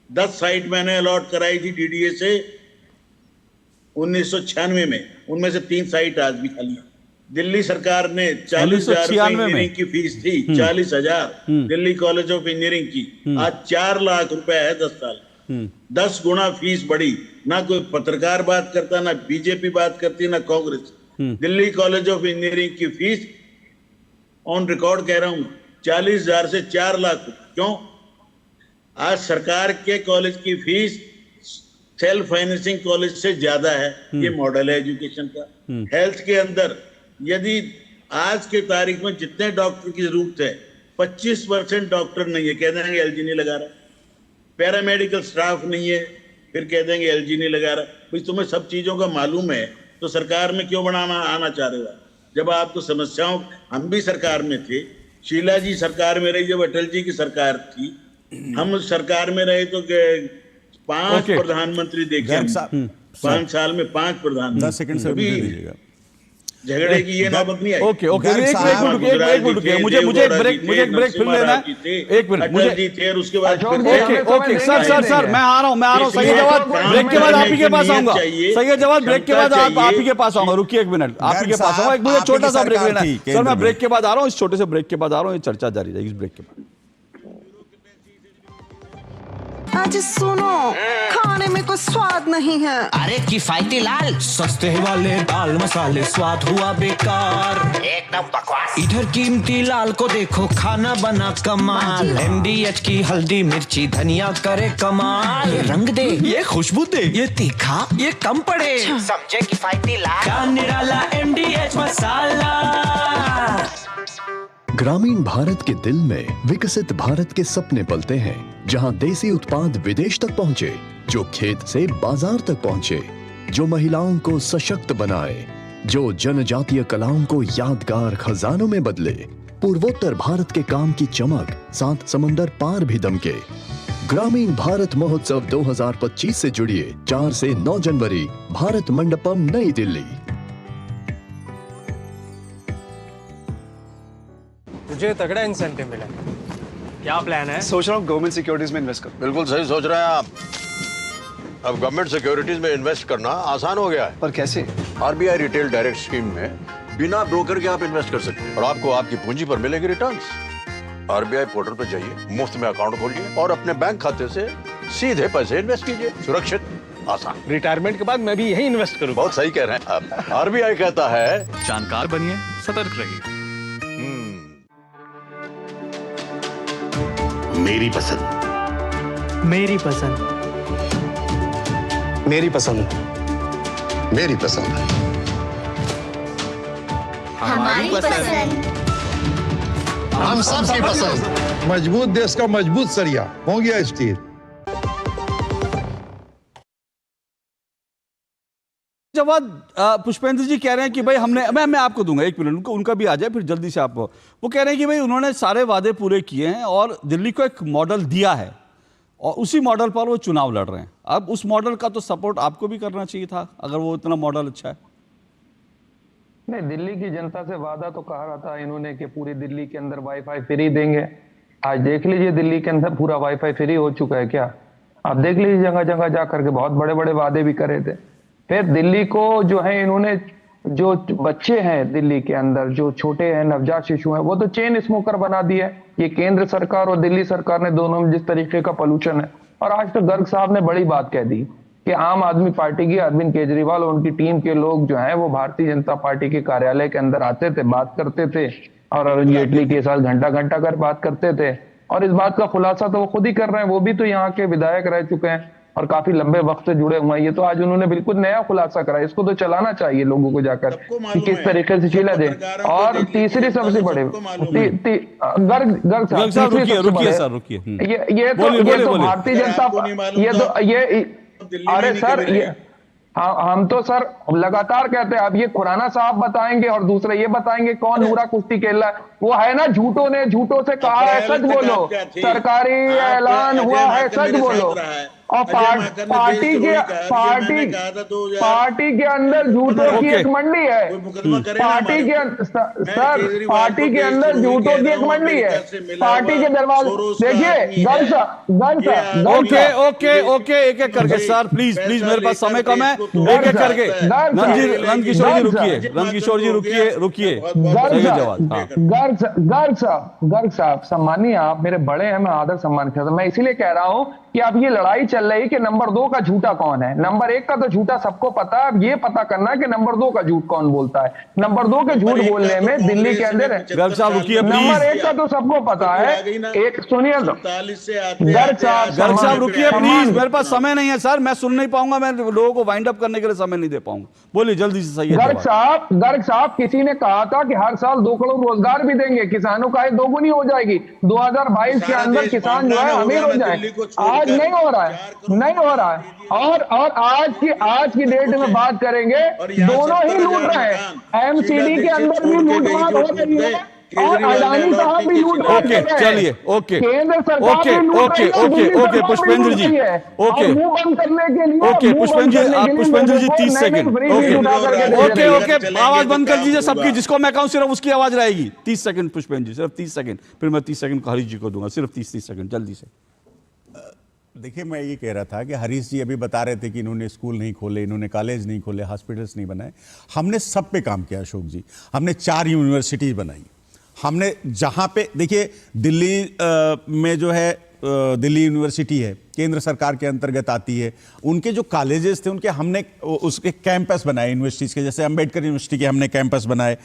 10 साइट मैंने अलॉट कराई थी डीडीए से 1996 में, उनमें से 3 साइट आज भी खाली है। दिल्ली सरकार ने 40,000 इंजीनियरिंग की फीस थी, 40,000 दिल्ली कॉलेज ऑफ इंजीनियरिंग की, आज 4 लाख रुपए है 10 साल। 10 गुना फीस बढ़ी। ना कोई पत्रकार बात करता, ना बीजेपी बात करती, ना Congress. Delhi college of engineering की फीस ऑन रिकॉर्ड कह रहा हूं 40,000 से 4 लाख। क्यों? आज सरकार के कॉलेज की फीस सेल्फ फाइनेंसिंग कॉलेज से ज्यादा है। ये मॉडल है एजुकेशन का। हेल्थ के अंदर यदि आज के तारीख में जितने डॉक्टर की जरूरत है 25% डॉक्टर नहीं है, कह देंगे एलजी नहीं लगा रहा। पैरामेडिकल स्टाफ नहीं है, फिर कह देंगे एलजी नहीं लगा रहा। भाई तुम्हें सब चीजों का मालूम है तो सरकार में क्यों बनाना आना चाह रहे हो? जब आपको समस्याओं, हम भी सरकार में थे, शीला जी सरकार में रही जब अटल जी की सरकार थी, हम सरकार में रहे तो 5 प्रधानमंत्री देखे, 5 साल में 5 प्रधानमंत्री। 10 सेकंड से दीजिएगा। झगड़े की ये नौबत नहीं आई। ओके एक मिनट रुकिए, मुझे एक ब्रेक फिर लेना है। एक मिनट मुझे थे, उसके बाद ओके सर मैं आ रहा हूँ सही जवाब ब्रेक के बाद आप ही के पास आऊंगा। सही जवाब ब्रेक के बाद आप ही के पास आऊंगा। रुकिए 1 मिनट, आप ही के पास आऊंगा। एक मुझे छोटा सा ब्रेक लेना है सर, मैं ब्रेक के बाद आ रहा हूँ। इस छोटे से ब्रेक के बाद आ रहा हूँ, ये चर्चा जारी रहेगी इस ब्रेक के बाद। आज सुनो, खाने में कोई स्वाद नहीं है। अरे किफायती लाल, सस्ते वाले दाल मसाले, स्वाद हुआ बेकार, एकदम बकवास। इधर कीमती लाल को देखो, खाना बना कमाल। MDH की हल्दी मिर्ची धनिया करे कमाल। ये रंग दे, ये खुशबू दे, ये तीखा, ये कम पड़े, समझे किफायती लाल। क्या निराला MDH मसाला। ग्रामीण भारत के दिल में विकसित भारत के सपने पलते हैं, जहां देसी उत्पाद विदेश तक पहुंचे, जो खेत से बाजार तक पहुंचे, जो महिलाओं को सशक्त बनाए, जो जनजातीय कलाओं को यादगार खजानों में बदले। पूर्वोत्तर भारत के काम की चमक 7 समंदर पार भी दमके। ग्रामीण भारत महोत्सव 2025 से जुड़िए 4 से 9 जनवरी, भारत मंडपम, नई दिल्ली। मुझे तगड़ा इंसेंटिव मिला। क्या प्लान है? सोच रहा हूँ गवर्नमेंट सिक्योरिटीज में इन्वेस्ट करूं। बिल्कुल सही सोच रहे हैं आप। अब गवर्नमेंट सिक्योरिटीज में इन्वेस्ट करना आसान हो गया है। पर कैसे? RBI रिटेल डायरेक्ट स्कीम में बिना ब्रोकर के आप इन्वेस्ट कर सकते हैं और आपको आपकी पूंजी पर मिलेगी रिटर्न्स। RBI पोर्टल पर जाइए, मुफ्त में अकाउंट खोलिए और अपने बैंक खाते से सीधे पैसे इन्वेस्ट कीजिए। सुरक्षित, आसान। रिटायरमेंट के बाद मैं भी यही इन्वेस्ट करूँ। बहुत सही कह रहे हैं आप। RBI कहता है जानकार बनिए, सतर्क रहिए। मेरी पसंद, मेरी पसंद, मेरी पसंद, मेरी पसंद, हमारी पसंद, हम सबकी पसंद। मजबूत देश का मजबूत सरिया हो गया स्टील। जवाब पुष्पेंद्र जी कह रहे हैं कि भाई हमने, मैं आपको दूंगा 1 मिनट, उनका भी आ जाए फिर जल्दी से आप। वो कह रहे हैं कि भाई उन्होंने सारे वादे पूरे किए हैं और दिल्ली को एक मॉडल दिया है और उसी मॉडल पर वो चुनाव लड़ रहे हैं। अब उस मॉडल का तो सपोर्ट आपको भी करना चाहिए था अगर वो इतना मॉडल अच्छा है। नहीं, दिल्ली की जनता से वादा तो कहा रहा था इन्होंने कि पूरी दिल्ली के अंदर वाईफाई फ्री देंगे। आज देख लीजिए दिल्ली के अंदर पूरा वाईफाई फ्री हो चुका है क्या? आप देख लीजिए जगह जगह जा करके बहुत बड़े बड़े वादे भी करे थे। फिर दिल्ली को जो है इन्होंने, जो बच्चे हैं दिल्ली के अंदर, जो छोटे हैं, नवजात शिशु हैं, वो तो चेन स्मोकर बना दिया है। ये केंद्र सरकार और दिल्ली सरकार ने दोनों में जिस तरीके का पोल्यूशन है। और आज तो गर्ग साहब ने बड़ी बात कह दी कि आम आदमी पार्टी की अरविंद केजरीवाल और उनकी टीम के लोग जो हैं वो भारतीय जनता पार्टी के कार्यालय के अंदर आते थे, बात करते थे और अरुण जेटली के साथ घंटा घंटा कर बात करते थे। और इस बात का खुलासा तो वो खुद ही कर रहे हैं। वो भी तो यहाँ के विधायक रह चुके हैं और काफी लंबे वक्त से जुड़े हुए हैं। ये तो आज उन्होंने बिल्कुल नया खुलासा करा। इसको तो चलाना चाहिए लोगों को जाकर कि किस तरीके से शीला दे। और तीसरी सबसे बड़े गर्ग साहब, ये तो भारतीय जनता, ये तो ये, अरे सर हम तो सर लगातार कहते हैं, अब ये खुराना साहब बताएंगे और दूसरे ये बताएंगे कौन नूरा कुश्ती खेल रहा है। वो है ना, झूठों से कहा है, सच बोलो, सरकारी ऐलान हुआ है, सच बोलो। और पार्टी के अंदर झूठों की एक मंडी है, पार्टी के अंदर झूठों की एक मंडी है, पार्टी के दरवाजे देखिए। ओके एक एक करके सर, प्लीज मेरे पास समय कम है, एक एक करके। नंद किशोर जी रुकिए। गर्ग साहब सम्मानिए, आप मेरे बड़े हैं, मैं आदर सम्मान करता हूं। मैं इसीलिए कह रहा हूं कि अब ये लड़ाई चल रही है कि नंबर 2 का झूठा कौन है। नंबर 1 का तो झूठा सबको पता है, अब ये पता करना है कि नंबर 2 का झूठ कौन बोलता है। नंबर 2 के झूठ बोलने में दिल्ली के अंदर गर्ग साहब रुकिए, नंबर 1 का तो सबको पता है। एक सुनिए तो गर्ग साहब रुकिए प्लीज, मेरे पास समय नहीं है सर, मैं सुन नहीं पाऊंगा, मैं लोगों को वाइंड अप करने के लिए समय नहीं दे पाऊंगा। बोलिए जल्दी से। सही है गर्ग साहब, किसी ने कहा था कि हर साल 2 करोड़ रोजगार भी देंगे, किसानों का आय दोगुनी हो जाएगी, 2022 के अंदर किसान जो है अमीर हो जाए। आज नहीं हो रहा है। और आज की डेट में बात करेंगे, दोनों ही लूट रहे हैं। एमसीडी के अंदर भी लूटमार हो रही है और अडानी साहब भी लूटमार कर रहे हैं। चलिए ओके, केंद्र सरकार भी लूट रही है, ओके पुष्पेंद्र जी, ओके बंद करने के लिए, ओके पुष्पेंद्र जी 30 सेकंड, ओके आवाज बंद कर दीजिए सबकी, जिसको मैं कहूं सिर्फ उसकी आवाज रहेगी। 30 सेकंड पुष्पेंद्र जी, सिर्फ 30 सेकंड, फिर मैं 30 सेकंड हरीश जी को दूंगा, सिर्फ 30 सेकंड जल्दी से। देखिए, मैं ये कह रहा था कि हरीश जी अभी बता रहे थे कि इन्होंने स्कूल नहीं खोले, इन्होंने कॉलेज नहीं खोले, हॉस्पिटल्स नहीं बनाए। हमने सब पे काम किया अशोक जी, हमने 4 यूनिवर्सिटीज बनाई। हमने जहाँ पे देखिए दिल्ली में जो है दिल्ली यूनिवर्सिटी है, केंद्र सरकार के अंतर्गत आती है, उनके जो कॉलेजेस थे उनके हमने उसके कैंपस बनाए यूनिवर्सिटीज़ के, जैसे अम्बेडकर यूनिवर्सिटी के हमने कैंपस बनाए।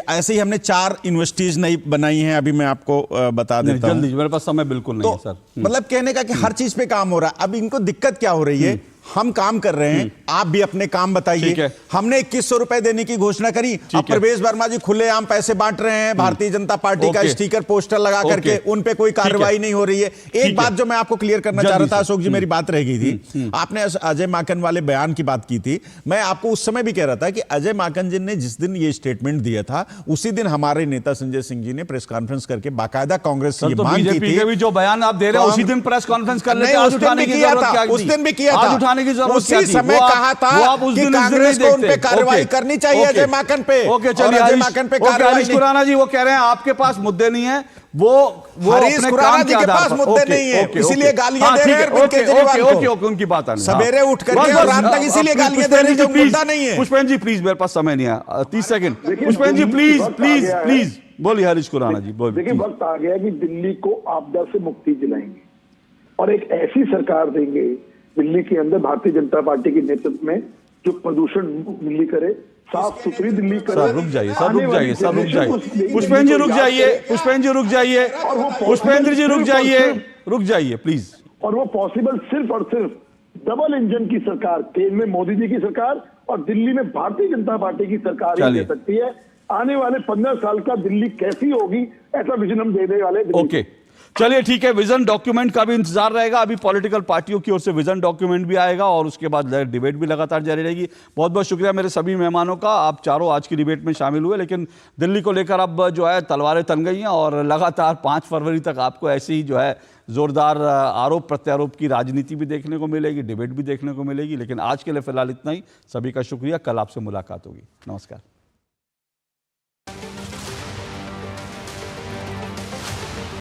ऐसे ही हमने 4 यूनिवर्सिटीज नई बनाई हैं, अभी मैं आपको बता देता हूं। जल्दी, मेरे पास समय बिल्कुल नहीं है सर। मतलब कहने का कि हर चीज पे काम हो रहा है। अब इनको दिक्कत क्या हो रही है, हम काम कर रहे हैं, आप भी अपने काम बताइए। हमने 2100 रुपए देने की घोषणा करी, अब प्रवेश वर्मा जी खुलेआम पैसे बांट रहे हैं, भारतीय जनता पार्टी का स्टिकर पोस्टर लगा करके, उन पे कोई कार्रवाई नहीं हो रही है। एक बात जो मैं आपको क्लियर करना चाह रहा था अशोक जी, मेरी बात रह गई थी, आपने अजय माकन वाले बयान की बात की थी। मैं आपको उस समय भी कह रहा था कि अजय माकन जी ने जिस दिन ये स्टेटमेंट दिया था, उसी दिन हमारे नेता संजय सिंह जी ने प्रेस कॉन्फ्रेंस करके बाकायदा कांग्रेस की मांग की थी। जो बयान आप दे रहे हैं उसी दिन प्रेस कॉन्फ्रेंस कर लेते, आज उठाने की जरूरत क्या थी? उस दिन भी किया था, आज उठाने की जरूरत क्या थी? समय कहा था कि कांग्रेस को उन पे कार्रवाई करनी चाहिए, अजय माकन पे। ओके चलिए, अजय माकन पे कार्रवाई। हरीश खुराना जी वो कह रहे हैं आपके पास मुद्दे नहीं है, वो हरीश खुराना जी के पास मुद्दे नहीं है, इसीलिए गालियां दे रहे हैं अरविंद केजरीवाल को। ओके उनकी बात है, सवेरे उठ करके और रात तक इसीलिए गालियां दे रहे हैं, जो मुद्दा नहीं है। पुष्पेंद्र जी प्लीज, मेरे पास समय नहीं है, 30 सेकंड। पुष्पेंद्र जी प्लीज बोलिए। हरीश खुराना जी बोलिए। देखिए, वक्त आ गया कि दिल्ली को आपदा से मुक्ति दिलाएंगे और एक ऐसी सरकार देंगे दिल्ली के अंदर भारतीय जनता पार्टी के नेतृत्व में, जो प्रदूषण दिल्ली करे, साफ सुथरी दिल्ली करे। सर रुक जाइए, पुष्पेंद्र जी रुक जाइए, प्लीज। और वो पॉसिबल सिर्फ और सिर्फ डबल इंजन की सरकार, केंद्र में मोदी जी की सरकार और दिल्ली में भारतीय जनता पार्टी की सरकार ही दे सकती है। आने वाले 15 साल का दिल्ली कैसी होगी, ऐसा विजन हम देने वाले। ओके चलिए ठीक है, विजन डॉक्यूमेंट का भी इंतजार रहेगा। अभी पॉलिटिकल पार्टियों की ओर से विजन डॉक्यूमेंट भी आएगा और उसके बाद डिबेट भी लगातार जारी रहेगी। बहुत बहुत शुक्रिया मेरे सभी मेहमानों का, आप चारों आज की डिबेट में शामिल हुए। लेकिन दिल्ली को लेकर अब जो है तलवारें तन गई हैं और लगातार 5 फरवरी तक आपको ऐसी ही जो है जोरदार आरोप प्रत्यारोप की राजनीति भी देखने को मिलेगी, डिबेट भी देखने को मिलेगी। लेकिन आज के लिए फिलहाल इतना ही। सभी का शुक्रिया, कल आपसे मुलाकात होगी। नमस्कार।